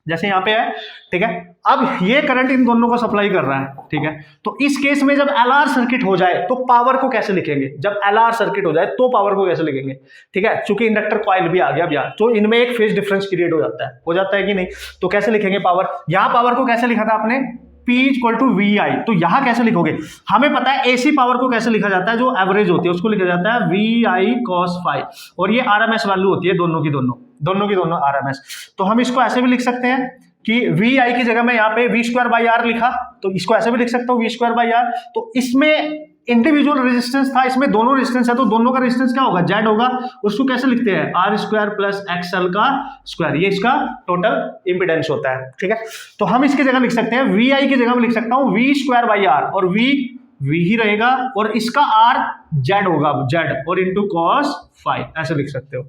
जैसे यहाँ पे है, ठीक है। अब ये करंट इन दोनों को सप्लाई कर रहा है, ठीक है। तो इस केस में जब एलआर सर्किट हो जाए तो पावर को कैसे लिखेंगे, जब एलआर सर्किट हो जाए तो पावर को कैसे लिखेंगे, ठीक है। चूंकि इंडक्टर कॉइल भी आ गया भैया, तो इनमें एक फेज डिफरेंस क्रिएट हो जाता है कि नहीं। तो कैसे लिखेंगे पावर, यहां पावर को कैसे लिखा था आपने, P इक्वल टू वी आई, तो यहां कैसे लिखोगे, हमें पता है एसी पावर को कैसे लिखा जाता है, जो एवरेज होती है उसको लिखा जाता है वी आई कॉस फाइव, और ये आरएमएस वैल्यू होती है दोनों की दोनों आरएमएस। तो हम इसको ऐसे भी लिख सकते हैं कि वी आई की जगह में यहाँ पे वी स्क्वायर बाई आर लिखा, तो इसको ऐसे भी लिख सकता हूँ वी स्क्वायर बाई आर। तो इसमें इंडिविजुअल रेजिस्टेंस था, इसमें दोनों रेजिस्टेंस है, तो दोनों का रेजिस्टेंस क्या होगा, जेड होगा। उसको कैसे लिखते हैं, आर स्क्वायर प्लस एक्सएल का स्क्वायर, ये इसका टोटल इंपिडेंस होता है, ठीक है। तो हम इसकी जगह लिख सकते हैं, वी आई की जगह में लिख सकता हूँ वी स्क्वायर बाई आर, और वी ही रहेगा, और इसका आर जेड होगा, जेड और इंटू कॉस फाइव, ऐसे लिख सकते हो।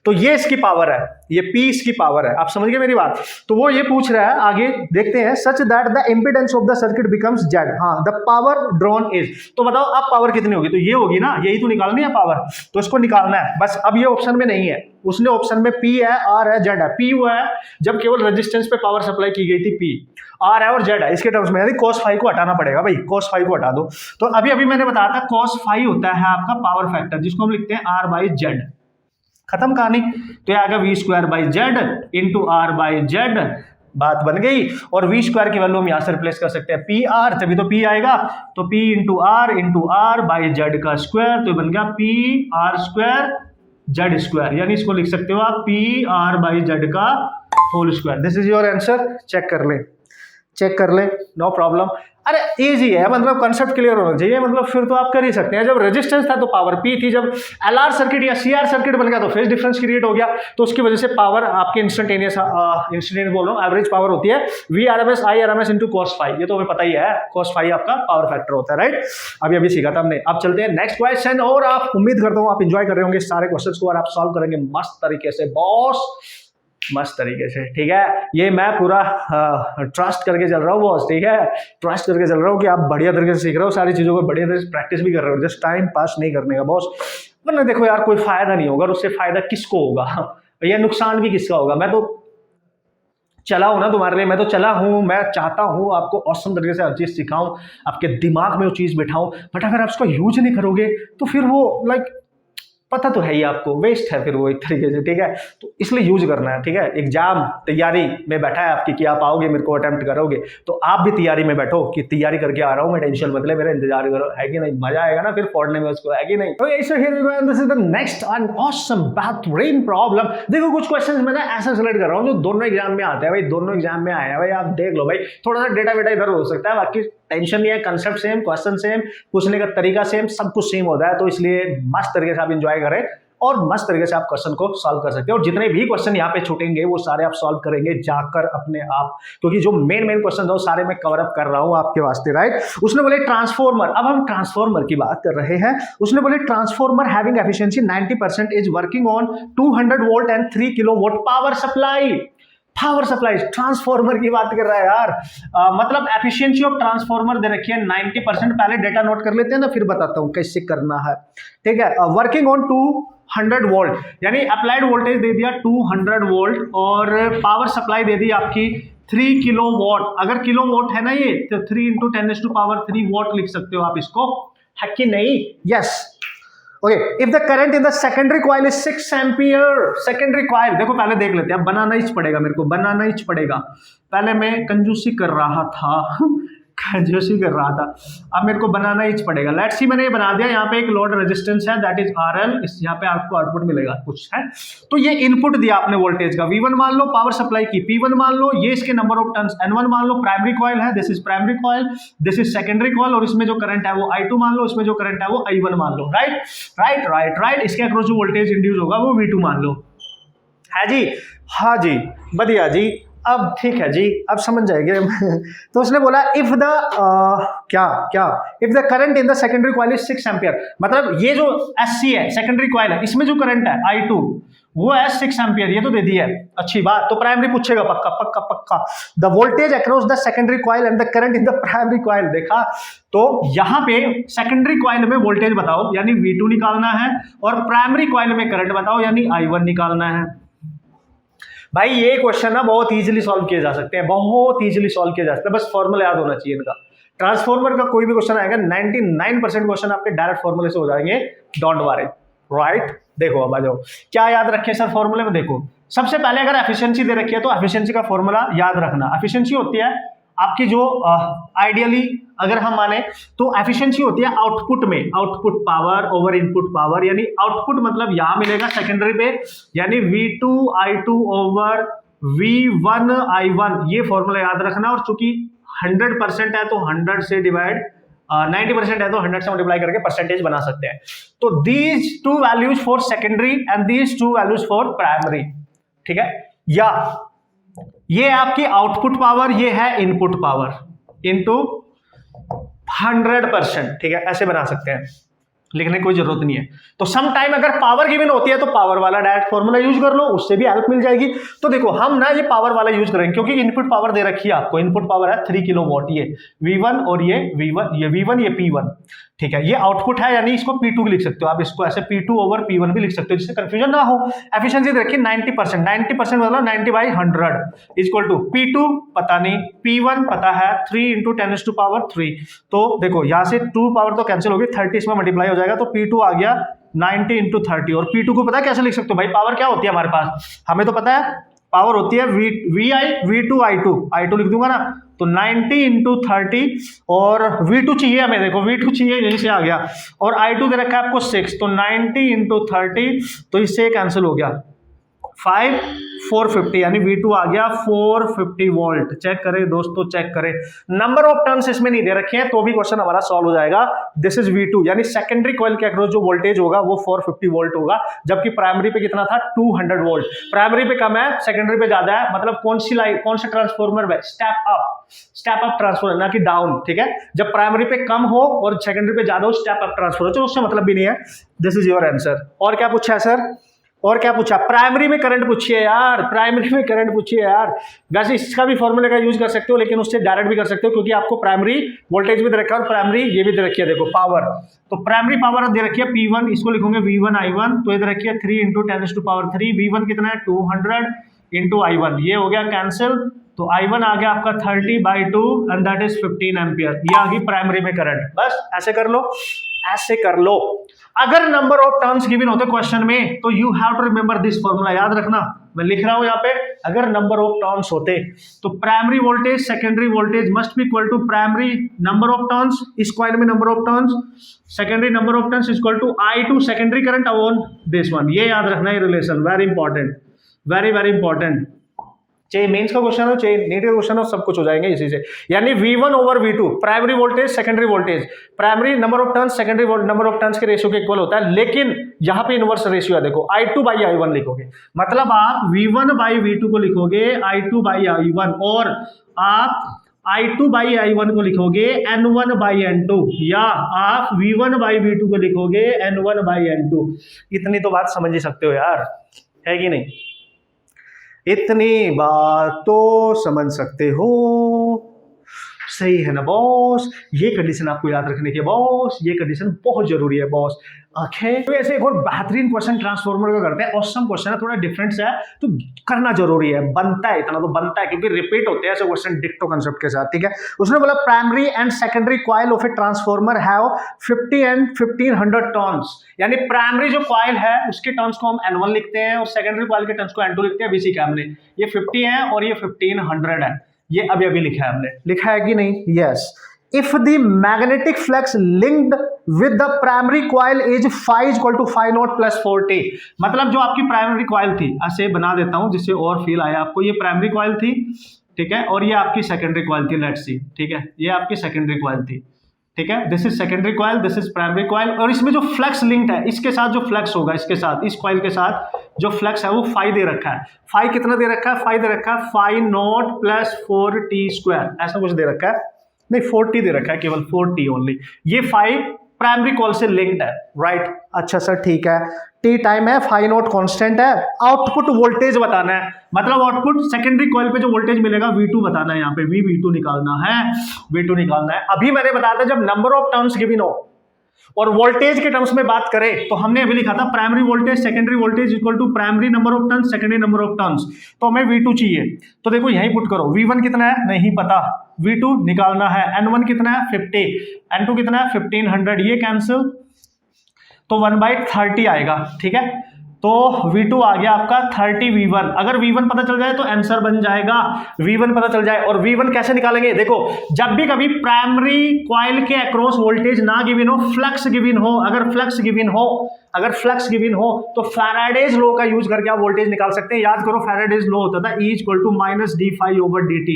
तो ये इसकी पावर है, ये P इसकी पावर है, आप समझ गए मेरी बात। तो वो ये पूछ रहा है, आगे देखते हैं, such that the impedance of the circuit becomes Z, हाँ द पावर ड्रॉन इज, तो बताओ अब पावर कितनी होगी, तो ये होगी ना, यही तो निकालनी है पावर, तो इसको निकालना है बस। अब ये ऑप्शन में नहीं है, उसने ऑप्शन में P है, R है, Z है। P हुआ है जब केवल रेजिस्टेंस पे पावर सप्लाई की गई थी, P, R है और Z है, इसके टर्म्स में यानी cos फाइव को हटाना पड़ेगा भाई, cos फाइव को हटा दो। तो अभी मैंने बताया था cos फाइव होता है आपका पावर फैक्टर, जिसको हम लिखते हैं R बाई जेड, खत्म कहानी। तो ये आ गया V square by Z into R by Z, बात बन गई। और वी स्क्वायर की वैल्यू हम यहां से रिप्लेस कर सकते हैं पी आर, तभी तो पी आएगा, तो P into R by Z का स्क्वायर, तो बन गया P R square Z square, यानी इसको लिख सकते हो आप पी आर बाई जेड का whole square. This is your answer, check कर ले, नो प्रॉब्लम। अरे इजी है, मतलब कंसेप्ट क्लियर होना चाहिए, मतलब फिर तो आप कर ही सकते हैं। जब रेजिस्टेंस था तो पावर पी थी, जब एलआर सर्किट या सीआर सर्किट बन गया तो फेज डिफरेंस क्रिएट हो गया, तो उसकी वजह से पावर आपकी इंस्टेंटेनियस बोल रहा हूँ, एवरेज पावर होती है V RMS I RMS into cos phi, ये तो हमें पता ही है, कॉस फाइव आपका पावर फैक्टर होता है, राइट। अभी सीखा था हमने। अब चलते हैं नेक्स्ट क्वेश्चन, और आप उम्मीद करता हूँ आप इंजॉय कर रहे होंगे सारे क्वेश्चन को, और आप सॉल्व करेंगे मस्त तरीके से बॉस, मस्त तरीके से, ठीक है। ये मैं पूरा ट्रस्ट करके चल रहा हूँ बॉस, ठीक है, ट्रस्ट करके चल रहा हूँ कि आप बढ़िया तरीके से सीख रहे हो सारी चीजों को, बढ़िया तरीके से प्रैक्टिस भी कर रहे हो, जस्ट टाइम पास नहीं करने का बॉस। वरना देखो यार कोई फायदा नहीं होगा, उससे फायदा किसको होगा या नुकसान भी किसका होगा। मैं तो चला हूं ना तुम्हारे लिए, मैं तो चला हूं, मैं चाहता हूं आपको औसम तरीके से हर चीज सिखाऊं, आपके दिमाग में वो चीज बिठाऊं, बट अगर आप उसका यूज नहीं करोगे तो फिर वो लाइक पता तो है ही आपको, वेस्ट है फिर वो एक तरीके से, ठीक है। तो इसलिए यूज करना है, ठीक है। एग्जाम तैयारी में बैठा है आपकी कि आप आओगे मेरे को अटेम्प्ट करोगे, तो आप भी तैयारी में बैठो कि तैयारी करके आ रहा हूं मैं, टेंशन मतलब मेरा इंतजार करो, है कि नहीं, मजा आएगा ना फिर पढ़ने में उसको, है कि नहीं। तो ऐसे this is the next and awesome बेहतरीन प्रॉब्लम। देखो कुछ क्वेश्चंस मैं ना ऐसा सेलेक्ट कर रहा हूं जो दोनों एग्जाम में आते हैं भाई, दोनों एग्जाम में आए हैं भाई, आप देख लो भाई, थोड़ा सा डेटा वेटा इधर हो सकता है, बाकी टेंशन नहीं है, कंसेप्ट सेम, क्वेश्चन सेम, पूछने का तरीका सेम, सब कुछ सेम होता है, तो इसलिए मस्त तरीके से आप इंजॉय करें और मस्त तरीके से आप क्वेश्चन को सॉल्व कर सकते हो। और जितने भी क्वेश्चन यहाँ पे छूटेंगे वो सारे आप सॉल्व करेंगे जाकर अपने आप, क्योंकि जो मेन क्वेश्चन है वो सारे मैं कवर अप कर रहा हूँ आपके वास्ते, राइट। उसने बोले ट्रांसफॉर्मर, अब हम ट्रांसफॉर्मर की बात कर रहे हैं। उसने बोले transformer having efficiency 90% is working on 200 volt and 3 kilowatt power supply. Power supply, transformer की बात कर रहा है यार। मतलब एफिशिएंसी ऑफ ट्रांसफॉर्मर दे रखी है 90%। पहले डेटा नोट कर लेते हैं ना, फिर बताता हूं कैसे करना है, ठीक है। वर्किंग ऑन 200 वोल्ट, यानी अप्लाइड वोल्टेज दे दिया 200 वोल्ट और पावर सप्लाई दे दी आपकी 3 किलोवाट। अगर किलोवाट है ना ये, तो 3 × 10⁻³ वॉट लिख सकते हो आप इसको, है कि नहीं? Yes. Okay, if the current in the secondary coil is 6 ampere. Secondary coil देखो पहले देख लेते हैं, बनाना ही पड़ेगा मेरे को, बनाना ही पड़ेगा। पहले मैं कंजूसी कर रहा था कंजूसी कर रहा था, अब मेरे को बनाना ही पड़ेगा। लेट्स सी, मैंने ये बना दिया। यहाँ पे एक लोड रेजिस्टेंस है, दैट इज RL। इस यहाँ पे आपको आउटपुट मिलेगा कुछ है। तो ये इनपुट दिया आपने वोल्टेज का, V1 मान लो, पावर सप्लाई की P1 मान लो, ये इसके नंबर ऑफ टर्न्स N1 मान लो। प्राइमरी कॉइल है, this is primary coil, this is secondary coil, और इसमें जो करंट है वो I2 मान लो, इसमें जो करंट है वो I1 मान लो, राइट राइट राइट राइट। इसके अक्रॉस जो वोल्टेज इंड्यूस होगा वो V2 मान लो, है जी? हाँ जी, बढ़िया जी। अब ठीक है जी, अब समझ जाएंगे तो उसने बोला if the if the current in the secondary coil is 6 ampere, मतलब ये जो SC है, सेकेंडरी कॉइल है, इसमें जो करंट है I2 वो है 6 एम्पियर, ये तो दे दी है, अच्छी बात। तो प्राइमरी पूछेगा पक्का पक्का पक्का। The voltage across the secondary coil and the current in the primary coil, देखा? तो यहां पे सेकेंडरी कॉइल में वोल्टेज बताओ, यानी V2 निकालना है, और प्राइमरी कॉइल में करंट बताओ, यानी I1 निकालना है। भाई ये क्वेश्चन ना बहुत इजीली सॉल्व किए जा सकते हैं, बहुत इजीली सॉल्व किए जा सकते हैं, बस फॉर्मूला याद होना चाहिए इनका। ट्रांसफॉर्मर का कोई भी क्वेश्चन आएगा 99% क्वेश्चन आपके डायरेक्ट फॉर्मूले से हो जाएंगे, डोंट वरी, राइट। देखो अब आ जाओ, क्या याद रखें सर फॉर्मूले में? देखो सबसे पहले अगर एफिशिएंसी दे रखी है तो एफिशिएंसी का फॉर्मूला याद रखना। एफिशिएंसी होती है आपकी जो आइडियली अगर हम माने तो एफिशिएंसी होती है आउटपुट में, output power over input power, यानी आउटपुट मतलब यहां मिलेगा सेकेंडरी पे, यानी V2 I2 over V1 I1, ये फॉर्मूला याद रखना। और चूंकि 100% है तो 100 से डिवाइड 90% है तो 100 से मल्टीप्लाई करके परसेंटेज बना सकते हैं। तो these two values for secondary and these two values for primary, ठीक है। या ये आपकी आउटपुट पावर, ये है इनपुट पावर इनटू 100%, ठीक है, ऐसे बना सकते हैं, लिखने की कोई जरूरत नहीं है। तो सम टाइम अगर पावर गिवन होती है तो पावर वाला डायरेक्ट फॉर्मूला यूज कर लो, उससे भी हेल्प मिल जाएगी। तो देखो हम ना ये पावर वाला यूज करेंगे, क्योंकि इनपुट पावर दे रखी है आपको, इनपुट पावर है 3 किलोवाट, ये V1 और ये V1 ये P1, ठीक है। ये आउटपुट है, यानी इसको P2 लिख सकते हो आप, इसको ऐसे P2 ओवर P1 भी लिख सकते हो, जिससे कंफ्यूजन ना हो। एफिशिएंसी दे रखी है 90%, 90% मतलब 90/100 इक्वल टू P2 पता नहीं, P1 पता है 3 × 10⁻³ तो देखो यहाँ से 2 पावर तो कैंसिल होगी, 30 इसमें मल्टीप्लाई हो जाएगा, तो P2 आ गया 90 × 30। और P2 को पता है कैसे लिख सकते हो भाई? पावर क्या होती है हमारे पास, हमें तो पता है पावर होती है VI V2 I2 लिख दूंगा ना, तो 90 × 30 और V2 चाहिए हमें, देखो V2 चाहिए, यहीं से आ गया, और I2 दे रखा है आपको 6, तो 90 × 30, तो इससे कैंसिल हो गया 5 450, यानी V2 आ गया 450 वोल्ट। चेक करें दोस्तों, चेक करें, नंबर ऑफ टर्न्स इसमें नहीं दे रखे हैं तो भी क्वेश्चन हमारा सॉल्व हो जाएगा। दिस इज V2, यानी सेकेंडरी कॉइल के अक्रॉस जो वोल्टेज होगा वो 450 वोल्ट होगा, जबकि प्राइमरी पे कितना था 200 वोल्ट। प्राइमरी पे कम है, सेकेंडरी पे ज्यादा है, मतलब कौन सी लाइन, कौन सा ट्रांसफॉर्मर में? स्टेप अप ट्रांसफॉर्मर, ना कि डाउन, ठीक है। जब प्राइमरी पे कम हो और सेकेंडरी पे ज्यादा हो, स्टेप अप ट्रांसफॉर्मर, तो उससे मतलब भी नहीं है। This is your answer. और क्या पूछा है सर? और क्या पूछा? प्राइमरी में करंट पूछिए यार, प्राइमरी में करंट पूछिए यार। वैसे इसका भी फॉर्मूले का यूज कर सकते हो, लेकिन उससे डायरेक्ट भी कर सकते हो, क्योंकि आपको प्राइमरी वोल्टेज भी दे रखा है और प्राइमरी ये भी दे रखी है, देखो पावर। तो प्राइमरी पावर दे रखी है P1, इसको लिखोगे V1 I1, तो ये दे रखी है 3 × 10⁻³ V1 कितना है 200 × I1, ये हो गया कैंसिल, तो I1 आ गया आपका 30/2 एंड दैट इज 15 एम्पियर। ये आ गई प्राइमरी में करंट। बस ऐसे कर लो, ऐसे कर लो। अगर नंबर ऑफ टर्न्स गिवन होते क्वेश्चन में तो you have to remember this formula, याद रखना, मैं लिख रहा हूं यहाँ पे, अगर नंबर ऑफ टर्न्स होते तो primary voltage secondary voltage must be equal to primary number of turns, इस कॉइल में number of turns, secondary number of turns equal to I2 secondary current upon this one. ये याद रखना है relation, very important, very very important. चाहे Mains का question हो चाहे नीट का क्वेश्चन हो, सब कुछ हो जाएंगे इसी से। यानी V1 over V2, primary voltage secondary voltage, primary number of turns secondary number of turns के रेशियो के इक्वल होता है, लेकिन यहां पे इनवर्स रेशियो है, देखो I2 बाई I1 लिखोगे, मतलब आप V1 बाई V2 को लिखोगे I2 बाई I1, और आप I2 बाई I1 को लिखोगे N1 बाई N2, या आप V1 बाई V2 को लिखोगे N1 बाई N2। इतनी तो बात समझ ही सकते हो यार, है कि नहीं? इतनी बात तो समझ सकते हो, सही है ना बॉस? ये कंडीशन आपको याद रखने की बॉस, ये कंडीशन बहुत जरूरी है बॉस। ओके, तो ऐसे एक और बेहतरीन क्वेश्चन ट्रांसफॉर्मर का करते हैं। ऑसम क्वेश्चन है, थोड़ा डिफरेंस है तो करना जरूरी है, बनता है, इतना तो बनता है, क्योंकि रिपीट होते हैं ऐसे क्वेश्चन डिक्टो कंसेप्ट के साथ, ठीक है। उसने बोला primary and secondary coil of A transformer have 50 and 1500 turns, यानी प्राइमरी जो कॉइल है उसके टर्न्स को हम N1 लिखते हैं और सेकेंडरी कॉइल के टर्न्स को N2 लिखते हैं। बीसी का हमने ये 50 है और ये 1500 है, ये अभी अभी लिखा है हमने, लिखा है कि नहीं? Yes. If the magnetic flux linked with the primary coil is phi equal to phi nought plus 40, मतलब जो आपकी प्राइमरी कॉइल थी, ऐसे बना देता हूं जिससे और फील आया आपको, ये प्राइमरी कॉइल थी, ठीक है, और ये आपकी सेकेंडरी कॉइल थी, लेट्स सी, ठीक है, ये आपकी सेकेंडरी कॉइल थी, ठीक है, this is secondary coil, this is primary coil, और इसमें जो फ्लक्स लिंक्ड है, इसके साथ जो फ्लक्स होगा, इसके साथ, इस कॉइल के साथ जो फ्लक्स है वो phi दे रखा है। phi कितना दे रखा है? phi दे रखा है phi nought plus 4t square, ऐसा कुछ दे रखा है, नहीं 40 दे रखा है, केवल 40 ओनली। ये phi प्राइमरी कॉइल से लिंक्ड है, राइट? अच्छा सर, ठीक है, टी टाइम है, phi नॉट कांस्टेंट है, आउटपुट वोल्टेज बताना है, मतलब आउटपुट सेकेंडरी कॉइल पे जो वोल्टेज मिलेगा V2 बताना है, यहाँ पे V2 निकालना है, V2 निकालना है। अभी मैंने बताया था जब नंबर ऑफ टर्न्स गिवन हो और वोल्टेज के टर्म्स में बात करें तो हमने अभी लिखा था primary voltage secondary voltage equal to primary number of turns secondary number of turns, तो हमें V2 चाहिए, तो देखो यहीं पुट करो, V1 कितना है नहीं पता, V2 निकालना है, N1 कितना है 50, N2 कितना है 1500, ये कैंसिल, तो 1/30 आएगा, ठीक है, तो V2 आ गया आपका 30 V1। अगर V1 पता चल जाए तो आंसर बन जाएगा, V1 पता चल जाए। और V1 कैसे निकालेंगे? देखो, जब भी कभी प्राइमरी कॉइल के अक्रॉस वोल्टेज ना गिवन हो, फ्लक्स गिवन हो, अगर फ्लक्स गिवन हो तो फैराडेज लॉ का यूज करके आप वोल्टेज निकाल सकते हैं। याद करो, फैराडेज लॉ होता था E equal to minus d∅/dt।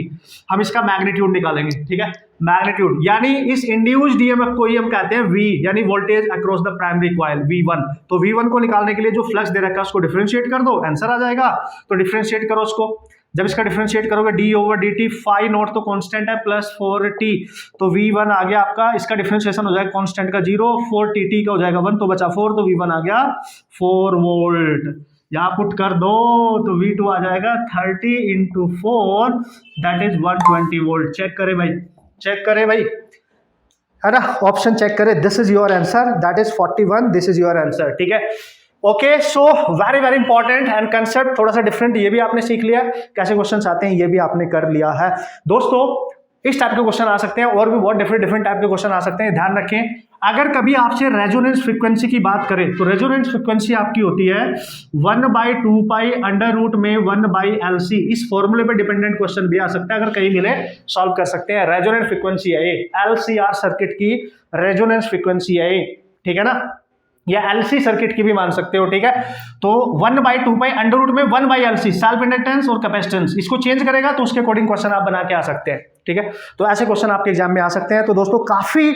हम इसका मैग्नीट्यूड निकालेंगे, ठीक है, मैग्नीट्यूड, यानी इस इंड्यूस्ड ईएमएफ को ही हम कहते हैं V, यानी voltage across the primary coil V1। तो V1 को निकालने के लिए जो फ्लक्स दे रखा है उसको डिफरेंशिएट कर दो, आंसर आ जाएगा। तो डिफरेंशिएट करो उसको, जब इसका डिफरेंशिएट करोगे d/dt, phi नॉट तो कांस्टेंट है प्लस 4t, तो V1 आ गया आपका, इसका डिफरेंशिएशन हो जाएगा कांस्टेंट का 0, 4t का हो जाएगा 1, तो बचा 4, तो V1 आ गया 4 वोल्ट। यहाँ पुट कर दो तो V2 आ जाएगा 30 × 4, दैट इज 120 वोल्ट। चेक करें भाई, चेक करें भाई, है ना, ऑप्शन चेक करें, this is your answer, that is 41, this is your answer, ठीक है। Okay, so very very important and concept थोड़ा सा डिफरेंट, ये भी आपने सीख लिया, कैसे क्वेश्चंस आते हैं ये भी आपने कर लिया है। दोस्तों, इस टाइप के क्वेश्चन आ सकते हैं और भी बहुत डिफरेंट टाइप के क्वेश्चन आ सकते हैं, ध्यान रखें। अगर कभी आपसे रेजोनेंस फ्रीक्वेंसी की बात करें तो रेजोनेंस फ्रीक्वेंसी आपकी होती है 1/2π अंडर रूट में 1/LC। इस फॉर्मूले पे डिपेंडेंट क्वेश्चन भी आ सकता है, अगर कहीं मिले सॉल्व कर सकते हैं। रेजोनेंस फ्रीक्वेंसी है ये, LCR सर्किट की रेजोनेंस फ्रीक्वेंसी है ये, ठीक है ना, या LC सर्किट की भी मान सकते हो, ठीक है। तो 1/2π अंडर रूट में 1/LC, सेल्फ इंडक्टेंस और कैपेसिटेंस, इसको चेंज करेगा तो उसके अकॉर्डिंग क्वेश्चन आप बना के आ सकते हैं, ठीक है। तो ऐसे क्वेश्चन आपके एग्जाम में आ सकते हैं। तो दोस्तों, काफी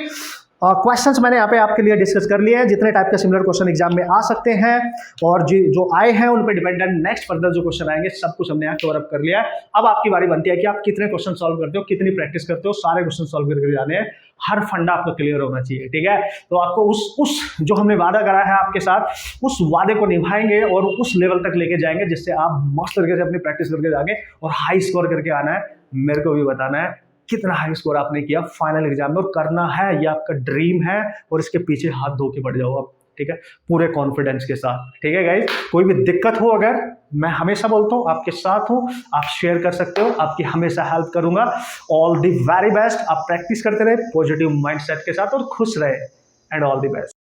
क्वेश्चंस मैंने यहाँ पे आपके लिए डिस्कस कर लिए हैं, जितने टाइप के सिमिलर क्वेश्चन एग्जाम में आ सकते हैं और जो आए हैं उन पे डिपेंडेंट नेक्स्ट फर्दर जो क्वेश्चन आएंगे सब कुछ हमने यहाँ कवर अप कर लिया है। अब आपकी बारी बनती है कि आप कितने क्वेश्चन सॉल्व करते हो, कितनी प्रैक्टिस करते हो, सारे क्वेश्चन सॉल्व करके जाने हैं, हर फंडा आपका क्लियर होना चाहिए, ठीक है। तो आपको उस जो हमने वादा करा है आपके साथ, उस वादे को निभाएंगे और उस लेवल तक लेके जाएंगे जिससे आप मस्त तरीके से अपनी प्रैक्टिस करके जाएंगे और हाई स्कोर करके आना है। मेरे को भी बताना है कितना हाई स्कोर आपने किया फाइनल एग्जाम में, और करना है, ये आपका ड्रीम है और इसके पीछे हाथ धो के बढ़ जाओ आप, ठीक है, पूरे कॉन्फिडेंस के साथ, ठीक है गाइस। कोई भी दिक्कत हो अगर, मैं हमेशा बोलता हूँ आपके साथ हूँ, आप शेयर कर सकते हो, आपकी हमेशा हेल्प करूंगा। ऑल द वेरी बेस्ट, आप प्रैक्टिस करते रहे पॉजिटिव माइंडसेट के साथ और खुश रहे, एंड ऑल द बेस्ट।